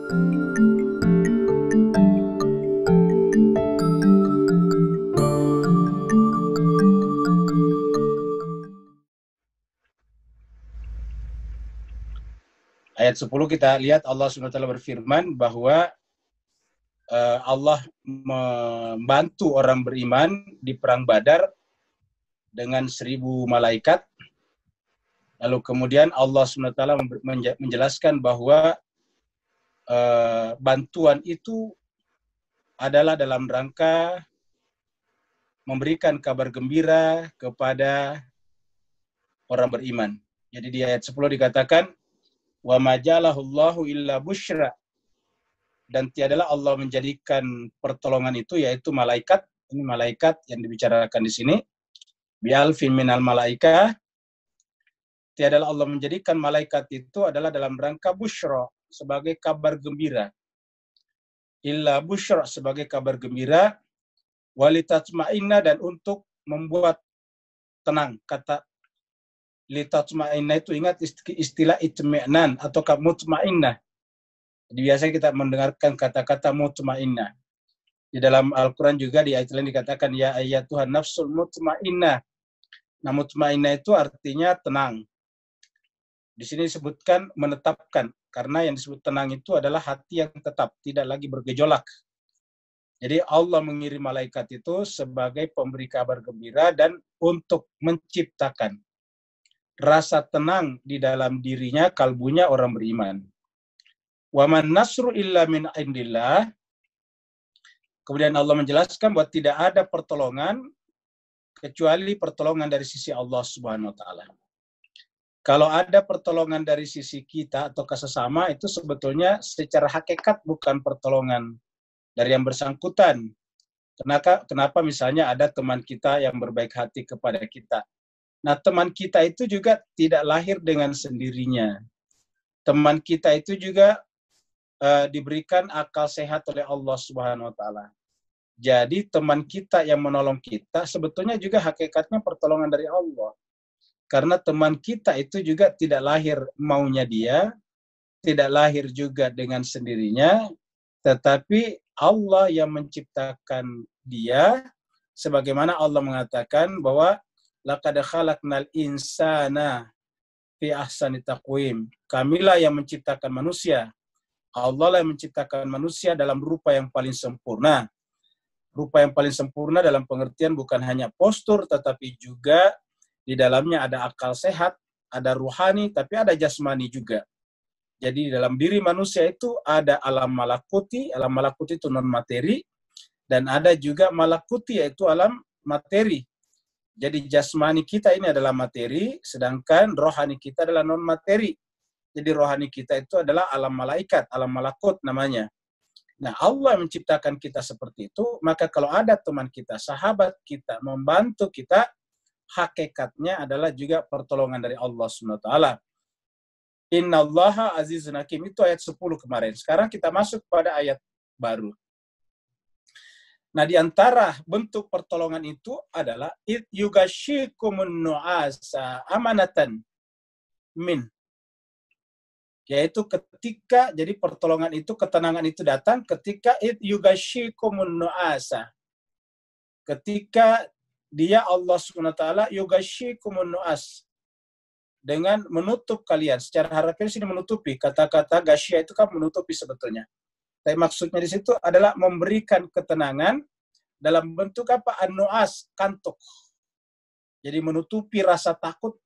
Ayat 10 kita lihat Allah SWT berfirman bahwa Allah membantu orang beriman di perang Badar dengan 1.000 malaikat. Lalu kemudian Allah SWT menjelaskan bahwa bantuan itu adalah dalam rangka memberikan kabar gembira kepada orang beriman. Jadi di ayat 10 dikatakan, wa majalahullahu illa busyra, dan tiadalah Allah menjadikan pertolongan itu, yaitu malaikat. Ini malaikat yang dibicarakan di sini. Bi'alfin minal malaikah, tiadalah Allah menjadikan malaikat itu adalah dalam rangka busyra, sebagai kabar gembira. Illa busyra, sebagai kabar gembira, walitatma'inna, dan untuk membuat tenang. Kata litatma'inna itu ingat istilah itmi'nan atau mutma'innah. Jadi biasanya kita mendengarkan kata-kata mutma'innah. Di dalam Al-Quran juga di ayat lain dikatakan ya ayyatuhan nafsul mutma'innah. Nah, mutma'innah itu artinya tenang. Di sini disebutkan menetapkan, karena yang disebut tenang itu adalah hati yang tetap, tidak lagi bergejolak. Jadi Allah mengirim malaikat itu sebagai pemberi kabar gembira dan untuk menciptakan rasa tenang di dalam dirinya, kalbunya orang beriman. Wa man nasru illa min indillah. Kemudian Allah menjelaskan bahwa tidak ada pertolongan kecuali pertolongan dari sisi Allah Subhanahu wa taala. Kalau ada pertolongan dari sisi kita atau kesesama, itu sebetulnya secara hakikat bukan pertolongan dari yang bersangkutan. Kenapa misalnya ada teman kita yang berbaik hati kepada kita? Nah, teman kita itu juga tidak lahir dengan sendirinya. Teman kita itu juga diberikan akal sehat oleh Allah Subhanahu wa taala. Jadi teman kita yang menolong kita sebetulnya juga hakikatnya pertolongan dari Allah. Karena teman kita itu juga tidak lahir maunya dia, tidak lahir juga dengan sendirinya, tetapi Allah yang menciptakan dia, sebagaimana Allah mengatakan bahwa laqad khalaqnal insana fi ahsani taqwim. Kamilah yang menciptakan manusia. Allah lah yang menciptakan manusia dalam rupa yang paling sempurna. Rupa yang paling sempurna dalam pengertian bukan hanya postur, tetapi juga di dalamnya ada akal sehat, ada ruhani, tapi ada jasmani juga. Jadi di dalam diri manusia itu ada alam malakuti itu non-materi, dan ada juga malakuti yaitu alam materi. Jadi jasmani kita ini adalah materi, sedangkan rohani kita adalah non-materi. Jadi rohani kita itu adalah alam malaikat, alam malakut namanya. Nah, Allah menciptakan kita seperti itu, maka kalau ada teman kita, sahabat kita, membantu kita, hakikatnya adalah juga pertolongan dari Allah SWT. Innallaha azizun hakim, itu ayat 10 kemarin. Sekarang kita masuk pada ayat baru. Nah, di antara bentuk pertolongan itu adalah id yugashikumun nu'asa amanatan min. Yaitu ketika, jadi pertolongan itu, ketenangan itu datang ketika id yugashikumun nu'asa. Ketika dia Allah SWT yugashikumun nu'as, dengan menutup kalian. Secara harafiah sini menutupi. Kata-kata gasya itu kan menutupi sebetulnya. Tapi maksudnya di situ adalah memberikan ketenangan dalam bentuk apa? An-nu'as, kantuk. Jadi menutupi rasa takut.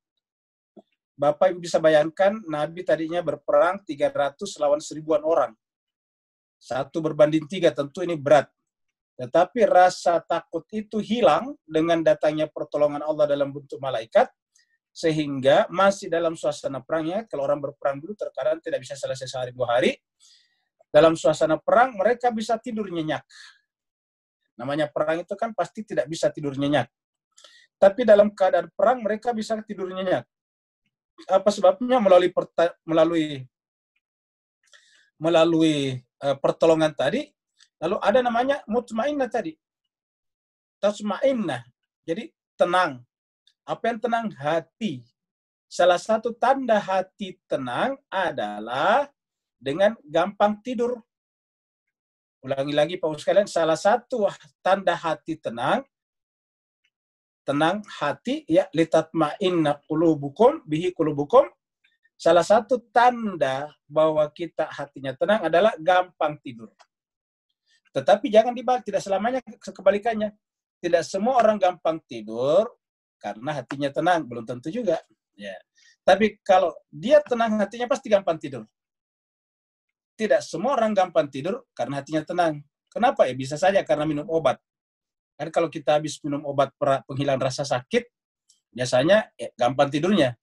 Bapak Ibu bisa bayangkan, Nabi tadinya berperang 300 lawan 1.000-an orang. 1 berbanding 3, tentu ini berat. Tetapi rasa takut itu hilang dengan datangnya pertolongan Allah dalam bentuk malaikat, sehingga masih dalam suasana perangnya, kalau orang berperang dulu terkadang tidak bisa selesai sehari 2 hari, dalam suasana perang mereka bisa tidur nyenyak. Namanya perang itu kan pasti tidak bisa tidur nyenyak. Tapi dalam keadaan perang mereka bisa tidur nyenyak. Apa sebabnya? Melalui pertolongan tadi. Lalu ada namanya mutmainnah tadi. Tasmainnah. Jadi tenang. Apa yang tenang? Hati. Salah satu tanda hati tenang adalah dengan gampang tidur. Ulangi lagi Pak sekalian, salah satu tanda hati tenang hati ya, litatma'inna qulubukum bihi qulubukum. Salah satu tanda bahwa kita hatinya tenang adalah gampang tidur. Tetapi jangan dibalik, tidak selamanya kebalikannya. Tidak semua orang gampang tidur karena hatinya tenang, belum tentu juga. Ya. Tapi kalau dia tenang hatinya pasti gampang tidur. Tidak semua orang gampang tidur karena hatinya tenang. Kenapa ya? Bisa saja karena minum obat. Kan kalau kita habis minum obat penghilang rasa sakit, biasanya gampang tidurnya.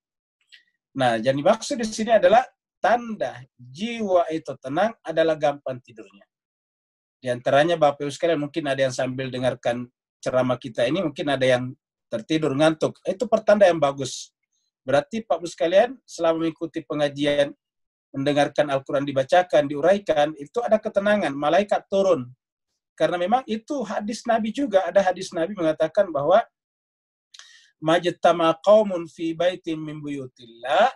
Nah, yang dimaksud di sini adalah tanda jiwa itu tenang adalah gampang tidurnya. Di antaranya Bapak Ibu sekalian, mungkin ada yang sambil dengarkan ceramah kita ini, mungkin ada yang tertidur ngantuk. Itu pertanda yang bagus. Berarti Pak Ibu sekalian, selama mengikuti pengajian, mendengarkan Al-Quran dibacakan, diuraikan, itu ada ketenangan, malaikat turun. Karena memang itu hadis Nabi juga, ada hadis Nabi mengatakan bahwa majtama qaumun fi baitin min buyutillah,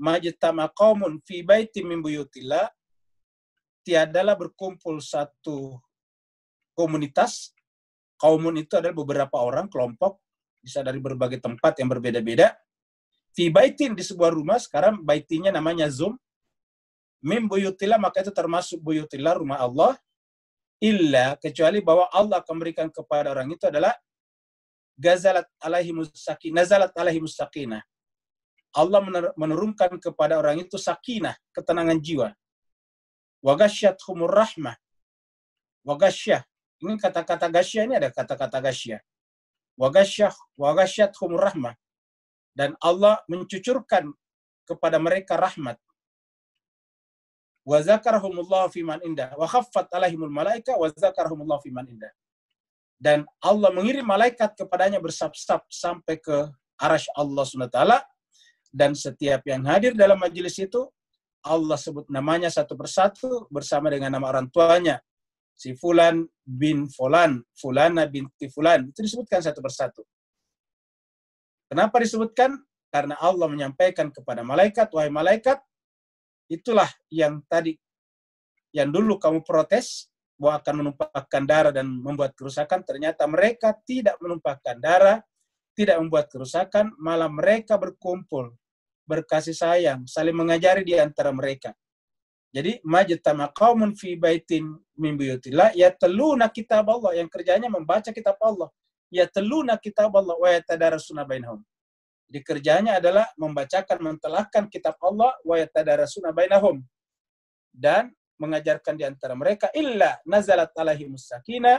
majtama qaumun fi baitin min buyutillah, tiadalah berkumpul satu komunitas. Qaumun itu adalah beberapa orang, kelompok, bisa dari berbagai tempat yang berbeda-beda. Fi baitin, di sebuah rumah, sekarang baitinya namanya Zoom. Min buyutillah, maka itu termasuk buyutillah, rumah Allah. Illa, kecuali bahwa Allah akan memberikan kepada orang itu adalah nazalat alaihimus sakinah. Allah menurunkan kepada orang itu sakinah, ketenangan jiwa. Wa ghasyyathumur rahmah. Wa ghasyah. Ini kata-kata ghasyah, ini ada kata-kata ghasyah. Wa ghasyyathumur rahmah. Dan Allah mencucurkan kepada mereka rahmat. Wa zakarahumullahu fiman indah. Wa khaffat alaihimul malaika wa zakarahumullahu fiman indah. Dan Allah mengirim malaikat kepadanya bersab-sab sampai ke arasy Allah SWT. Dan setiap yang hadir dalam majelis itu, Allah sebut namanya satu persatu bersama dengan nama orang tuanya. Si Fulan bin Fulan, Fulana binti Fulan. Itu disebutkan satu persatu. Kenapa disebutkan? Karena Allah menyampaikan kepada malaikat, wahai malaikat, itulah yang tadi, yang dulu kamu protes, bahwa akan menumpahkan darah dan membuat kerusakan. Ternyata mereka tidak menumpahkan darah, tidak membuat kerusakan, malah mereka berkumpul, berkasih sayang, saling mengajari di antara mereka. Jadi, majtama qaumun fi baitin min buyutillah yatluna kitab Allah, yang kerjanya membaca kitab Allah. Yatluna kitab Allah wa yatadarasuna bainahum. Jadi kerjanya adalah membacakan, mentelahkan kitab Allah, wa yatadarasuna bainahum, dan mengajarkan di antara mereka. Illa nazalat alaihimus sakinah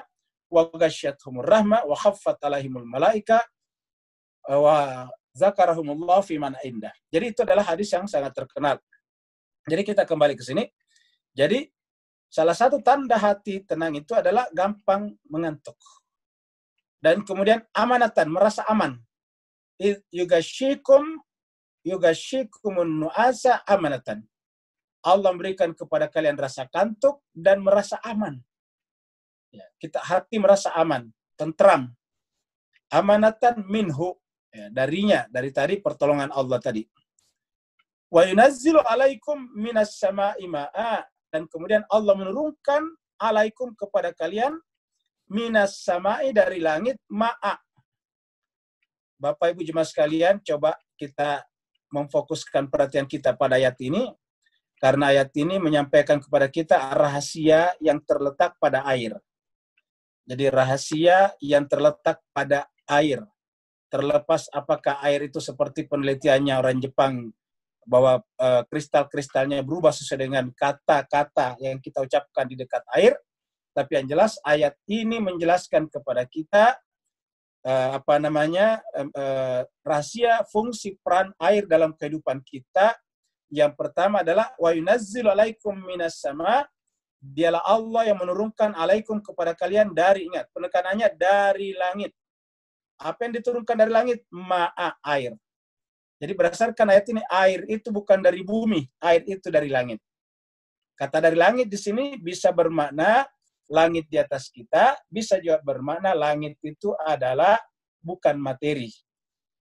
wa ghasyyathumur rahmah wa khaffat alaihimul malaika wa zakarahumullah fi man indah. Jadi itu adalah hadis yang sangat terkenal. Jadi kita kembali ke sini. Jadi salah satu tanda hati tenang itu adalah gampang mengantuk. Dan kemudian amanatan, merasa aman. Yughashikumun nu'asa amanatan. Allah memberikan kepada kalian rasa kantuk dan merasa aman. Ya, kita hati merasa aman, tentram. Amanatan minhu, ya, darinya, dari tadi pertolongan Allah tadi. Wa yunazzilu alaikum minas sama'i ma'a, dan kemudian Allah menurunkan alaikum kepada kalian minas sama'i, dari langit, ma'a. Bapak Ibu jemaah sekalian, coba kita memfokuskan perhatian kita pada ayat ini, karena ayat ini menyampaikan kepada kita rahasia yang terletak pada air. Jadi rahasia yang terletak pada air. Terlepas apakah air itu seperti penelitiannya orang Jepang, bahwa kristal-kristalnya berubah sesuai dengan kata-kata yang kita ucapkan di dekat air. Tapi yang jelas ayat ini menjelaskan kepada kita rahasia fungsi peran air dalam kehidupan kita. Yang pertama adalah wa yunazzilu alaikum minas sama, dialah Allah yang menurunkan alaikum kepada kalian dari, ingat penekanannya, dari langit. Apa yang diturunkan dari langit? Ma'a, air. Jadi berdasarkan ayat ini, air itu bukan dari bumi, air itu dari langit. Kata dari langit di sini bisa bermakna langit di atas kita, bisa juga bermakna langit itu adalah bukan materi.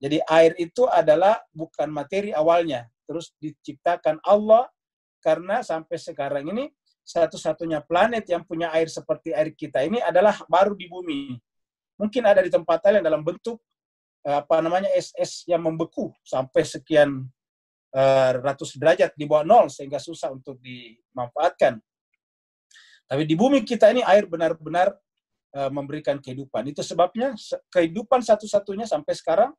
Jadi air itu adalah bukan materi awalnya, terus diciptakan Allah karena sampai sekarang ini satu-satunya planet yang punya air seperti air kita ini adalah baru di bumi. Mungkin ada di tempat lain dalam bentuk es yang membeku sampai sekian ratus derajat di bawah nol sehingga susah untuk dimanfaatkan. Tapi di bumi kita ini air benar-benar memberikan kehidupan. Itu sebabnya kehidupan satu-satunya sampai sekarang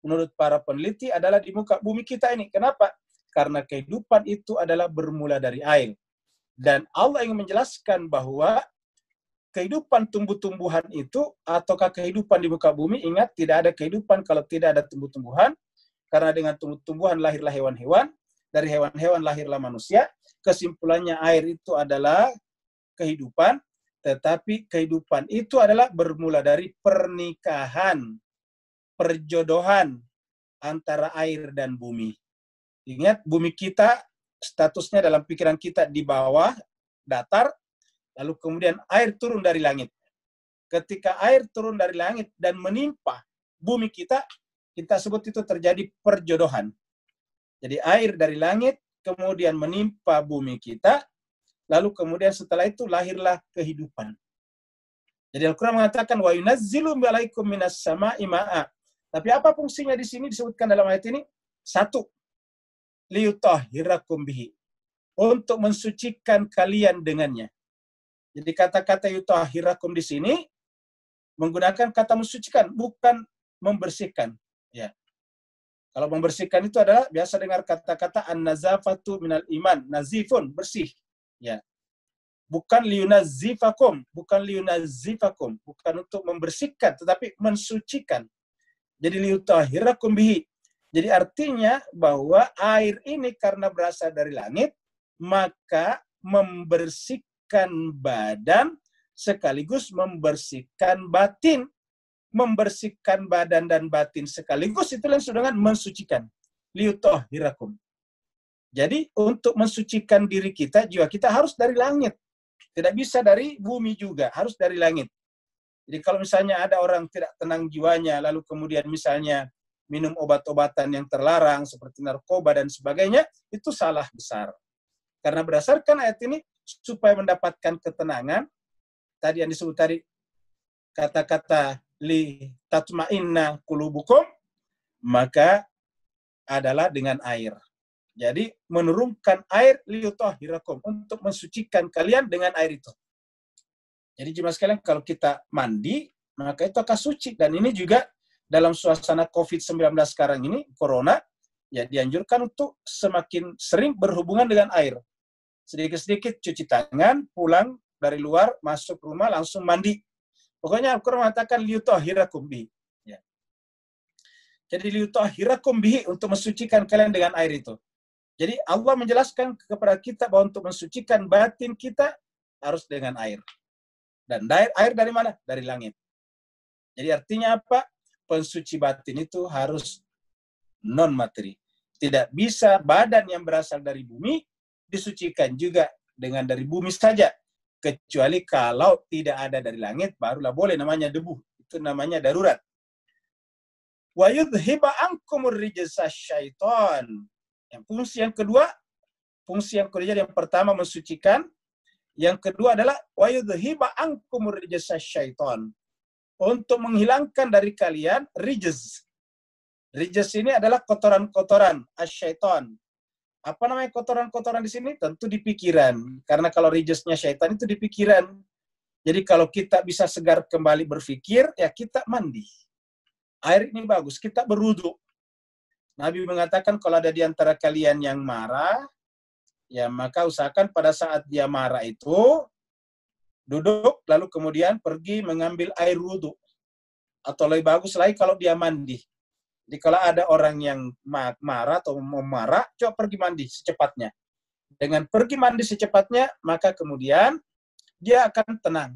menurut para peneliti adalah di muka bumi kita ini. Kenapa? Karena kehidupan itu adalah bermula dari air. Dan Allah ingin menjelaskan bahwa kehidupan tumbuh-tumbuhan itu ataukah kehidupan di muka bumi, ingat tidak ada kehidupan kalau tidak ada tumbuh-tumbuhan, karena dengan tumbuh-tumbuhan lahirlah hewan-hewan, dari hewan-hewan lahirlah manusia. Kesimpulannya air itu adalah kehidupan, tetapi kehidupan itu adalah bermula dari pernikahan, perjodohan antara air dan bumi. Ingat, bumi kita statusnya dalam pikiran kita di bawah, datar, lalu kemudian air turun dari langit. Ketika air turun dari langit dan menimpa bumi kita, kita sebut itu terjadi perjodohan. Jadi air dari langit, kemudian menimpa bumi kita, lalu kemudian setelah itu lahirlah kehidupan. Jadi Al-Quran mengatakan, wa yunazzilu alaikum minas sama'i ma'a. Tapi apa fungsinya di sini disebutkan dalam ayat ini? Satu, liyutahhirakum bihi, untuk mensucikan kalian dengannya. Jadi kata-kata yutahhirakum di sini menggunakan kata mensucikan, bukan membersihkan. Ya. Kalau membersihkan itu adalah biasa dengar kata-kata an-nazafatu minal iman, nazifun, bersih. Ya. Bukan liyunazzifakum, bukan untuk membersihkan, tetapi mensucikan. Jadi liyutahhirakum bihi. Jadi artinya bahwa air ini karena berasal dari langit, maka membersihkan badan sekaligus membersihkan batin. Membersihkan badan dan batin sekaligus itu langsung dengan mensucikan. Liyutahhirakum. Jadi untuk mensucikan diri kita, jiwa kita harus dari langit. Tidak bisa dari bumi juga, harus dari langit. Jadi kalau misalnya ada orang tidak tenang jiwanya, lalu kemudian misalnya minum obat-obatan yang terlarang seperti narkoba dan sebagainya, itu salah besar. Karena berdasarkan ayat ini, supaya mendapatkan ketenangan, tadi yang disebut tadi, kata-kata li tatma'inna qulubukum, maka adalah dengan air. Jadi menurunkan air liyutahhirakum, untuk mensucikan kalian dengan air itu. Jadi jemaah sekalian, kalau kita mandi, maka itu akan suci. Dan ini juga dalam suasana COVID-19 sekarang ini, corona, ya dianjurkan untuk semakin sering berhubungan dengan air. Sedikit-sedikit cuci tangan, pulang dari luar, masuk rumah, langsung mandi. Pokoknya Al-Quran mengatakan liyutahhirakum bihi. Ya. Jadi liyutahhirakum bihi, untuk mensucikan kalian dengan air itu. Jadi Allah menjelaskan kepada kita bahwa untuk mensucikan batin kita harus dengan air. Dan air dari mana? Dari langit. Jadi artinya apa? Pensuci batin itu harus non-materi. Tidak bisa badan yang berasal dari bumi disucikan juga dengan dari bumi saja. Kecuali kalau tidak ada dari langit, barulah boleh, namanya debu. Itu namanya darurat. Wa yudhiba ankumur rijsa syaitan. Fungsi yang kedua, yang pertama mensucikan, yang kedua adalah wa yudhiba ankumur rijsa syaitan. Untuk menghilangkan dari kalian rijz. Rijz ini adalah kotoran-kotoran asyaiton. Apa namanya kotoran-kotoran di sini? Tentu di pikiran. Karena kalau rijznya syaitan itu di pikiran. Jadi kalau kita bisa segar kembali berpikir, ya kita mandi. Air ini bagus, kita berwudu. Nabi mengatakan kalau ada di antara kalian yang marah, ya maka usahakan pada saat dia marah itu, duduk, lalu kemudian pergi mengambil air wudhu. Atau lebih bagus lagi kalau dia mandi. Jadi kalau ada orang yang marah atau mau marah, coba pergi mandi secepatnya. Dengan pergi mandi secepatnya, maka kemudian dia akan tenang.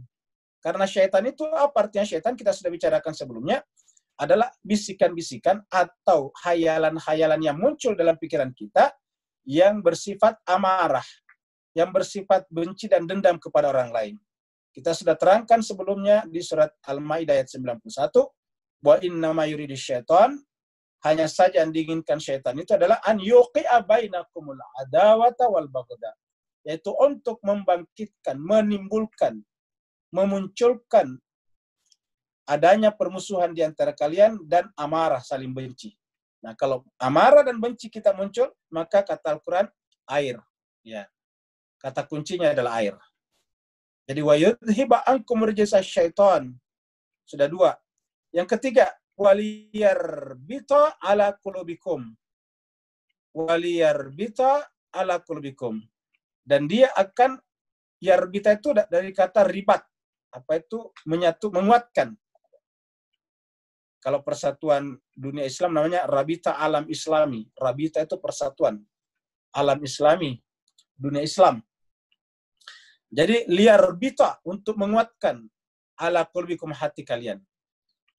Karena syaitan itu, apa artinya syaitan? Kita sudah bicarakan sebelumnya, adalah bisikan-bisikan atau hayalan-hayalan yang muncul dalam pikiran kita yang bersifat amarah, yang bersifat benci dan dendam kepada orang lain. Kita sudah terangkan sebelumnya di surat Al-Maidah ayat 91, bahwa innama yuridu syaitan Hanya saja yang diinginkan syaitan itu adalah an yuqi'a bainakumul adawata wal baghdha, yaitu untuk membangkitkan, menimbulkan, memunculkan adanya permusuhan di antara kalian dan amarah, saling benci. Nah, kalau amarah dan benci kita muncul, maka kata Al-Quran air. Ya, kata kuncinya adalah air. Jadi wa yudhiba ankum rijsa syaitan. Sudah dua. Yang ketiga, waliyarbita ala qulubikum. Waliyarbita ala qulubikum. Dan dia akan, yarbita itu dari kata ribat. Apa itu? Menyatu, menguatkan. Kalau persatuan dunia Islam namanya Rabita Alam Islami. Rabita itu persatuan alam Islami, dunia Islam. Jadi liyarbita, untuk menguatkan ala qulubikum, hati kalian.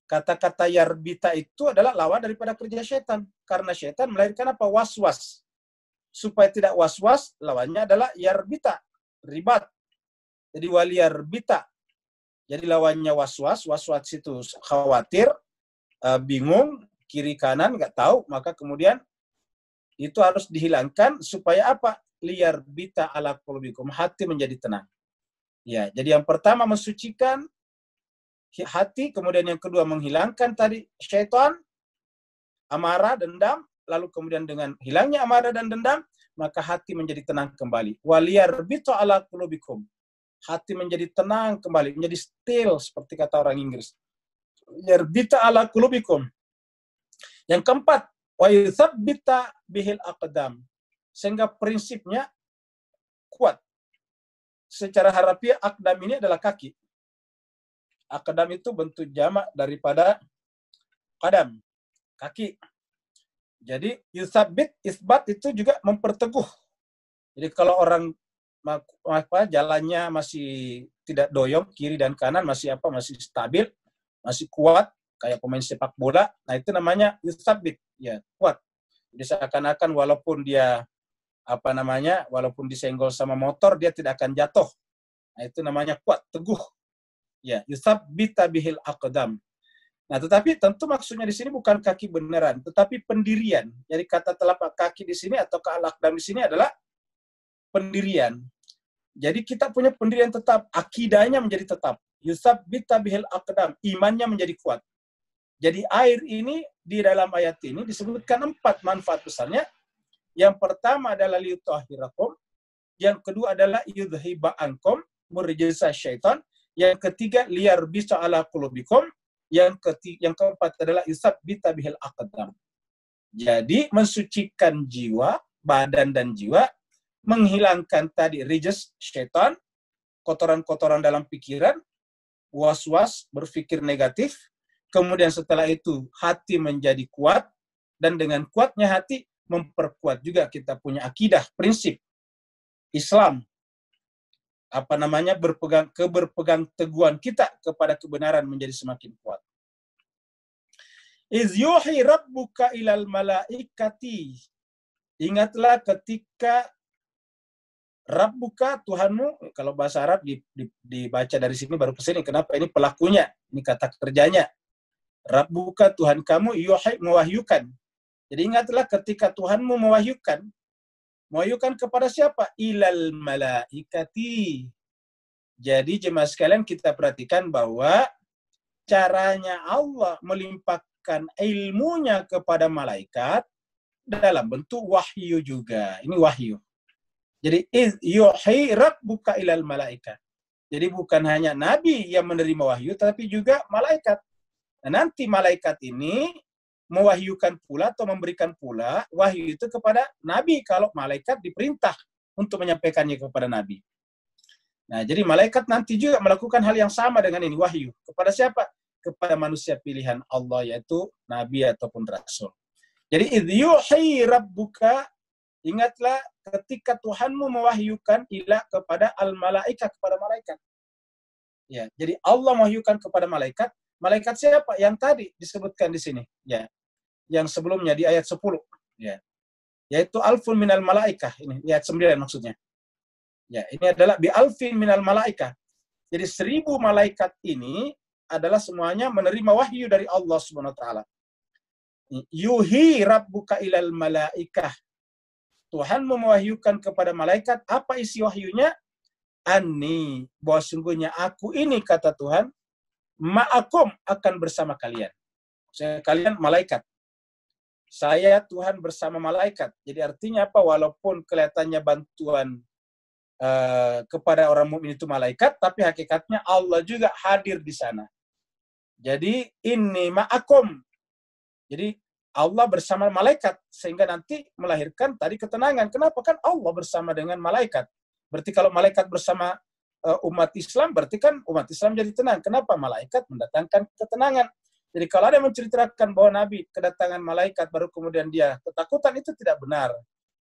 Kata-kata yarbita itu adalah lawan daripada kerja syaitan. Karena syaitan melahirkan apa? Was-was. Supaya tidak was-was, lawannya adalah yarbita, ribat. Jadi waliyarbita. Jadi lawannya was-was. Was-was itu khawatir, bingung, kiri kanan nggak tahu, maka kemudian itu harus dihilangkan supaya apa? Liyarbita ala qulubikum, hati menjadi tenang. Ya, jadi yang pertama mensucikan hati, kemudian yang kedua menghilangkan tadi syaitan, amarah, dendam, lalu kemudian dengan hilangnya amarah dan dendam, maka hati menjadi tenang kembali. Waliyarbita ala qulubikum, hati menjadi tenang kembali, menjadi still seperti kata orang Inggris. Yarbita ala qulubikum. Yang keempat, wa yuthabbita bihil aqdam, sehingga prinsipnya kuat. Secara harafiah aqdam ini adalah kaki. Aqdam itu bentuk jamak daripada qadam, kaki. Jadi yuthabbit, isbat itu juga memperteguh. Jadi kalau orang jalannya masih tidak doyong kiri dan kanan, masih stabil, masih kuat, kayak pemain sepak bola, nah itu namanya yuthabbit, ya, kuat. Jadi seakan-akan walaupun dia walaupun disenggol sama motor, dia tidak akan jatuh. Nah itu namanya kuat, teguh. Ya, yuthabbita bihil aqdam. Nah, tetapi tentu maksudnya di sini bukan kaki beneran, tetapi pendirian. Jadi kata telapak kaki di sini atau al-aqdam di sini adalah pendirian. Jadi kita punya pendirian tetap, akidahnya menjadi tetap. Yuthabbita bihil aqdam, imannya menjadi kuat. Jadi air ini di dalam ayat ini disebutkan 4 manfaat besarnya. Yang pertama adalah liyutahhirakum, yang kedua adalah yudhiba ankum murjisa syaitan, yang ketiga liyarbisa ala qulubikum, yang keempat adalah yuthabbita bihil aqdam. Jadi mensucikan jiwa, badan dan jiwa, menghilangkan tadi rijs syaitan, kotoran-kotoran dalam pikiran, was-was, berpikir negatif, kemudian setelah itu hati menjadi kuat, dan dengan kuatnya hati memperkuat juga kita punya akidah, prinsip Islam, berpegang teguhan kita kepada kebenaran menjadi semakin kuat. Iz yuhi rabbuka ilal malaikati. Ingatlah ketika Rabbuka, Tuhanmu, kalau bahasa Arab dibaca dari sini baru ke sini. Kenapa? Ini pelakunya, ini kata kerjanya. Rabbuka, Tuhan kamu, yuhi, mewahyukan. Jadi ingatlah ketika Tuhanmu mewahyukan. Mewahyukan kepada siapa? Ilal malaikati. Jadi jemaah sekalian kita perhatikan bahwa caranya Allah melimpahkan ilmunya kepada malaikat dalam bentuk wahyu juga. Ini wahyu. Jadi yuhi rabbuka ilal malaikat. Jadi bukan hanya nabi yang menerima wahyu, tapi juga malaikat. Nah, nanti malaikat ini mewahyukan pula atau memberikan pula wahyu itu kepada nabi kalau malaikat diperintah untuk menyampaikannya kepada nabi. Nah, jadi malaikat nanti juga melakukan hal yang sama dengan ini, wahyu. Kepada siapa? Kepada manusia pilihan Allah, yaitu nabi ataupun rasul. Jadi idh yuhi rabbuka, ingatlah ketika Tuhanmu mewahyukan kepada al-malaikat, kepada malaikat. Ya, jadi Allah mewahyukan kepada malaikat. Malaikat siapa? Yang tadi disebutkan di sini. Ya, yang sebelumnya di ayat 10. Ya, yaitu alfun minal malaikah. Ini ayat 9 maksudnya. Ya, ini adalah bi alfin minal malaikah. Jadi 1000 malaikat ini adalah semuanya menerima wahyu dari Allah Subhanahu wa taala. yuhi rabbuka ilal malaikah. Tuhan mewahyukan kepada malaikat, apa isi wahyunya? Anni, bahwa sungguhnya aku ini, kata Tuhan, ma'akum, akan bersama kalian. Kalian malaikat. Saya Tuhan bersama malaikat. Jadi artinya apa? Walaupun kelihatannya bantuan kepada orang mukmin itu malaikat, tapi hakikatnya Allah juga hadir di sana. Jadi ini ma'akum. Jadi Allah bersama malaikat sehingga nanti melahirkan tadi ketenangan. Kenapa? Kan Allah bersama dengan malaikat. Berarti kalau malaikat bersama umat Islam, berarti kan umat Islam jadi tenang. Kenapa? Malaikat mendatangkan ketenangan. Jadi kalau ada yang menceritakan bahwa Nabi kedatangan malaikat baru kemudian dia ketakutan, itu tidak benar.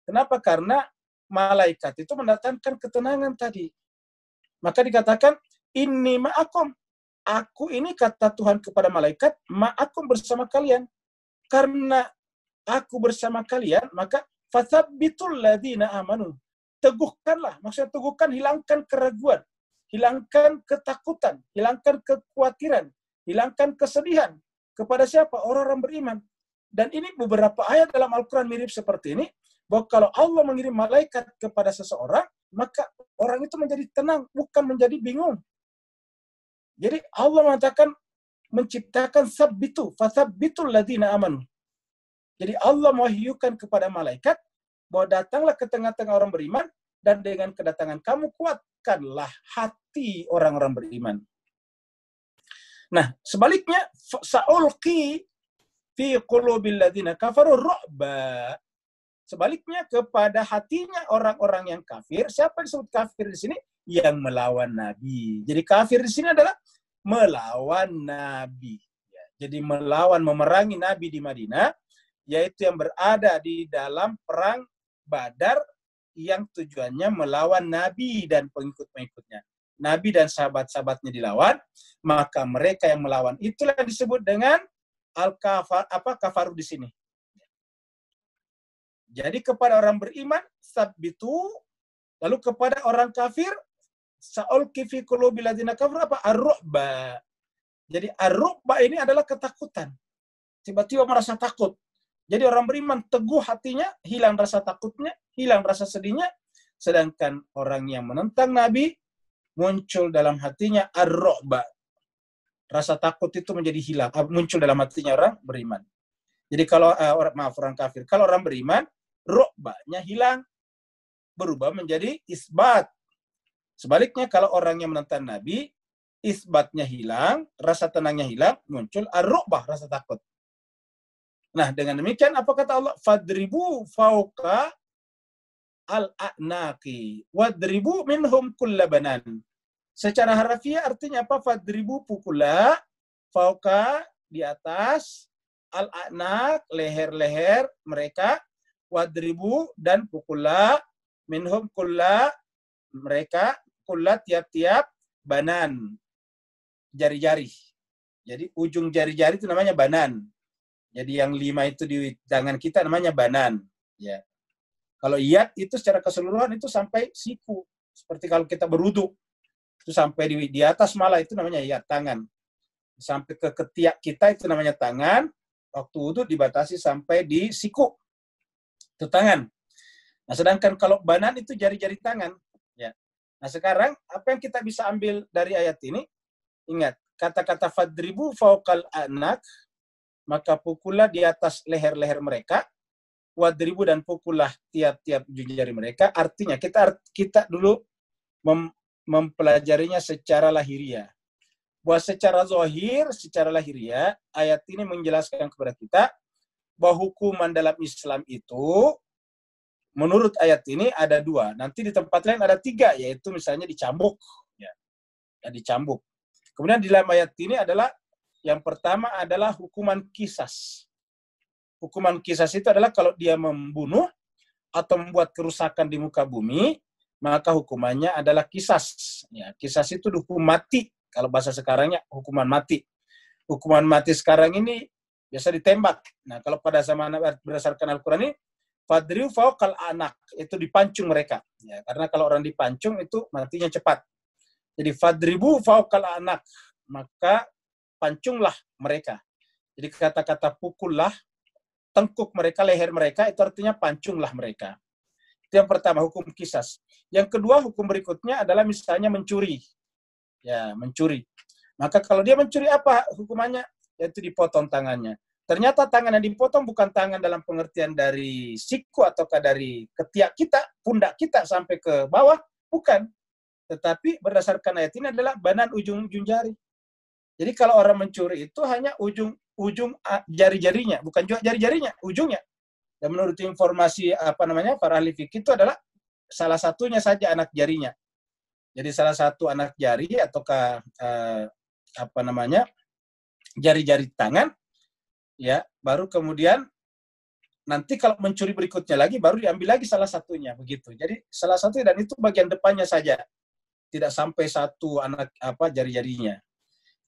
Kenapa? Karena malaikat itu mendatangkan ketenangan tadi. Maka dikatakan, inni ma'akum. Aku ini, kata Tuhan kepada malaikat, ma'akum, bersama kalian. Karena aku bersama kalian, maka fathabbitul ladzina amanu. Teguhkanlah, maksudnya teguhkan, hilangkan keraguan, hilangkan ketakutan, hilangkan kekhawatiran, hilangkan kesedihan. Kepada siapa? Orang-orang beriman. Dan ini beberapa ayat dalam Al-Quran mirip seperti ini, bahwa kalau Allah mengirim malaikat kepada seseorang, maka orang itu menjadi tenang, bukan menjadi bingung. Jadi Allah mengatakan, menciptakan sabbitu, fathabbitul ladzina amanu. Jadi Allah mewahyukan kepada malaikat, bahwa datanglah ke tengah-tengah orang beriman, dan dengan kedatangan kamu kuatkanlah hati orang-orang beriman. Nah, sebaliknya, sa'ulqi fi qulubil ladzina kafaru ru'ba. Sebaliknya kepada hatinya orang-orang yang kafir. Siapa yang disebut kafir di sini? Yang melawan Nabi. Jadi kafir di sini adalah melawan Nabi. Jadi melawan, memerangi Nabi di Madinah, yaitu yang berada di dalam perang Badar yang tujuannya melawan Nabi dan pengikut-pengikutnya. Nabi dan sahabat-sahabatnya dilawan, maka mereka yang melawan itulah yang disebut dengan al-kafar, kafaru di sini. Jadi kepada orang beriman sabbitu, lalu kepada orang kafir sa'ulqi fi qulubil ladzina kafaru ar-ru'ba. Jadi ar-ru'ba ini adalah ketakutan. Tiba-tiba merasa takut. Jadi orang beriman teguh hatinya, hilang rasa takutnya, hilang rasa sedihnya. Sedangkan orang yang menentang Nabi, muncul dalam hatinya ar-ru'ba. Rasa takut itu menjadi hilang, muncul dalam hatinya orang beriman. Jadi kalau orang kafir, kalau orang beriman, ru'banya hilang, berubah menjadi isbat. Sebaliknya kalau orang yang menentang Nabi, isbatnya hilang, rasa tenangnya hilang, muncul ar-ru'bah, rasa takut. Nah, dengan demikian apa kata Allah? Fadribu fauqa al-a'naqi wadribu minhum kulla banan. Secara harfiah artinya apa? Fadribu, pukula, fauqa, di atas, al-a'naq, leher-leher mereka, wadribu, dan pukula, minhum kulla, mereka, kulla, tiap-tiap, banan, jari-jari. Jadi ujung jari-jari itu namanya banan. Jadi yang 5 itu di tangan kita namanya banan. Ya. Kalau iyat itu secara keseluruhan itu sampai siku. Seperti kalau kita berwudu. Itu sampai di atas malah itu namanya iyat, tangan. Sampai ke ketiak kita itu namanya tangan. Waktu wudu dibatasi sampai di siku. Itu tangan. Nah, sedangkan kalau banan itu jari-jari tangan. Ya. Nah, sekarang apa yang kita bisa ambil dari ayat ini? Ingat, kata-kata fadribu fauqal a'naq, maka pukullah di atas leher-leher mereka, wadribu, dan pukullah tiap-tiap ujung jari mereka. Artinya kita dulu mempelajarinya secara lahiriah. Bahwa secara zahir, secara lahiriah, ayat ini menjelaskan kepada kita bahwa hukuman dalam Islam itu menurut ayat ini ada 2. Nanti di tempat lain ada 3, yaitu misalnya dicambuk. Ya, dicambuk. Kemudian di dalam ayat ini adalah yang pertama adalah hukuman qisas. Hukuman qisas itu adalah kalau dia membunuh atau membuat kerusakan di muka bumi, maka hukumannya adalah qisas. Ya, qisas itu hukum mati. Kalau bahasa sekarangnya hukuman mati. Hukuman mati sekarang ini biasa ditembak. Nah, kalau pada zaman berdasarkan Al-Quran ini, fadriu fauqal anak, itu dipancung mereka. Ya, karena kalau orang dipancung itu matinya cepat. Jadi fadribu fauqal anak, maka pancunglah mereka. Jadi kata-kata pukullah tengkuk mereka, leher mereka, itu artinya pancunglah mereka. Itu yang pertama, hukum qisas. Yang kedua, hukum berikutnya adalah misalnya mencuri. Ya, mencuri. Maka kalau dia mencuri apa hukumannya? Yaitu dipotong tangannya. Ternyata tangan yang dipotong bukan tangan dalam pengertian dari siku ataukah dari ketiak kita, pundak kita sampai ke bawah, bukan. Tetapi berdasarkan ayat ini adalah banan ujung-ujung jari. Jadi kalau orang mencuri itu hanya ujung jari-jarinya, bukan juga jari-jarinya, ujungnya. Dan menurut informasi para ahli fikih itu adalah salah satunya saja anak jarinya. Jadi salah satu anak jari ataukah jari-jari tangan, ya, baru kemudian nanti kalau mencuri berikutnya lagi baru diambil lagi salah satunya, begitu. Jadi salah satu, dan itu bagian depannya saja, tidak sampai satu anak jari-jarinya.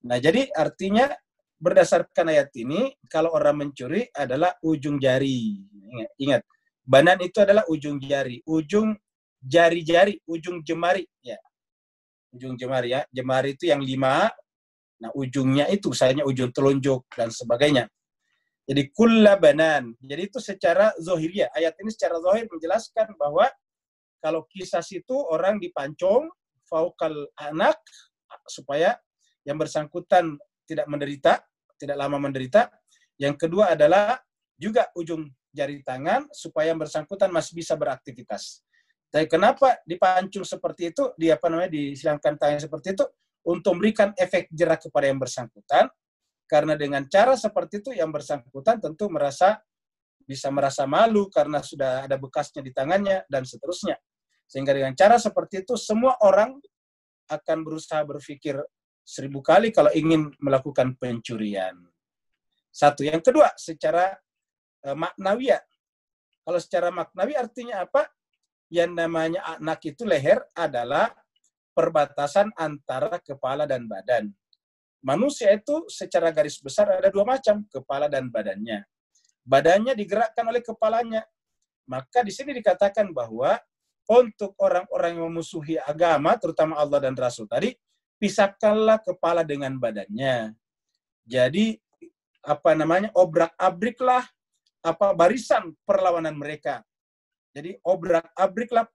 Nah, jadi artinya berdasarkan ayat ini, kalau orang mencuri adalah ujung jari. Ingat, banan itu adalah ujung jari, ujung jari-jari, ujung jemari, ya. Ujung jemari, ya. Jemari itu yang 5, nah ujungnya itu misalnya ujung telunjuk dan sebagainya. Jadi kulla banan. Jadi itu secara zahiriyah. Ayat ini secara zahir menjelaskan bahwa kalau qisas itu orang dipancung faukal anak supaya yang bersangkutan tidak menderita, tidak lama menderita. Yang kedua adalah juga ujung jari tangan supaya yang bersangkutan masih bisa beraktivitas. Tapi kenapa dipancung seperti itu, disilangkan tangan seperti itu? Untuk memberikan efek jerak kepada yang bersangkutan. Karena dengan cara seperti itu yang bersangkutan tentu bisa merasa malu karena sudah ada bekasnya di tangannya dan seterusnya. Sehingga dengan cara seperti itu semua orang akan berusaha berpikir 1000 kali kalau ingin melakukan pencurian. Satu. Yang kedua, secara maknawiyah. Kalau secara maknawi artinya apa? Yang namanya anak itu leher adalah perbatasan antara kepala dan badan. Manusia itu secara garis besar ada 2 macam, kepala dan badannya. Badannya digerakkan oleh kepalanya. Maka di sini dikatakan bahwa untuk orang-orang yang memusuhi agama, terutama Allah dan Rasul tadi, pisahkanlah kepala dengan badannya. Jadi obrak-abriklah barisan perlawanan mereka. Jadi obrak-abriklah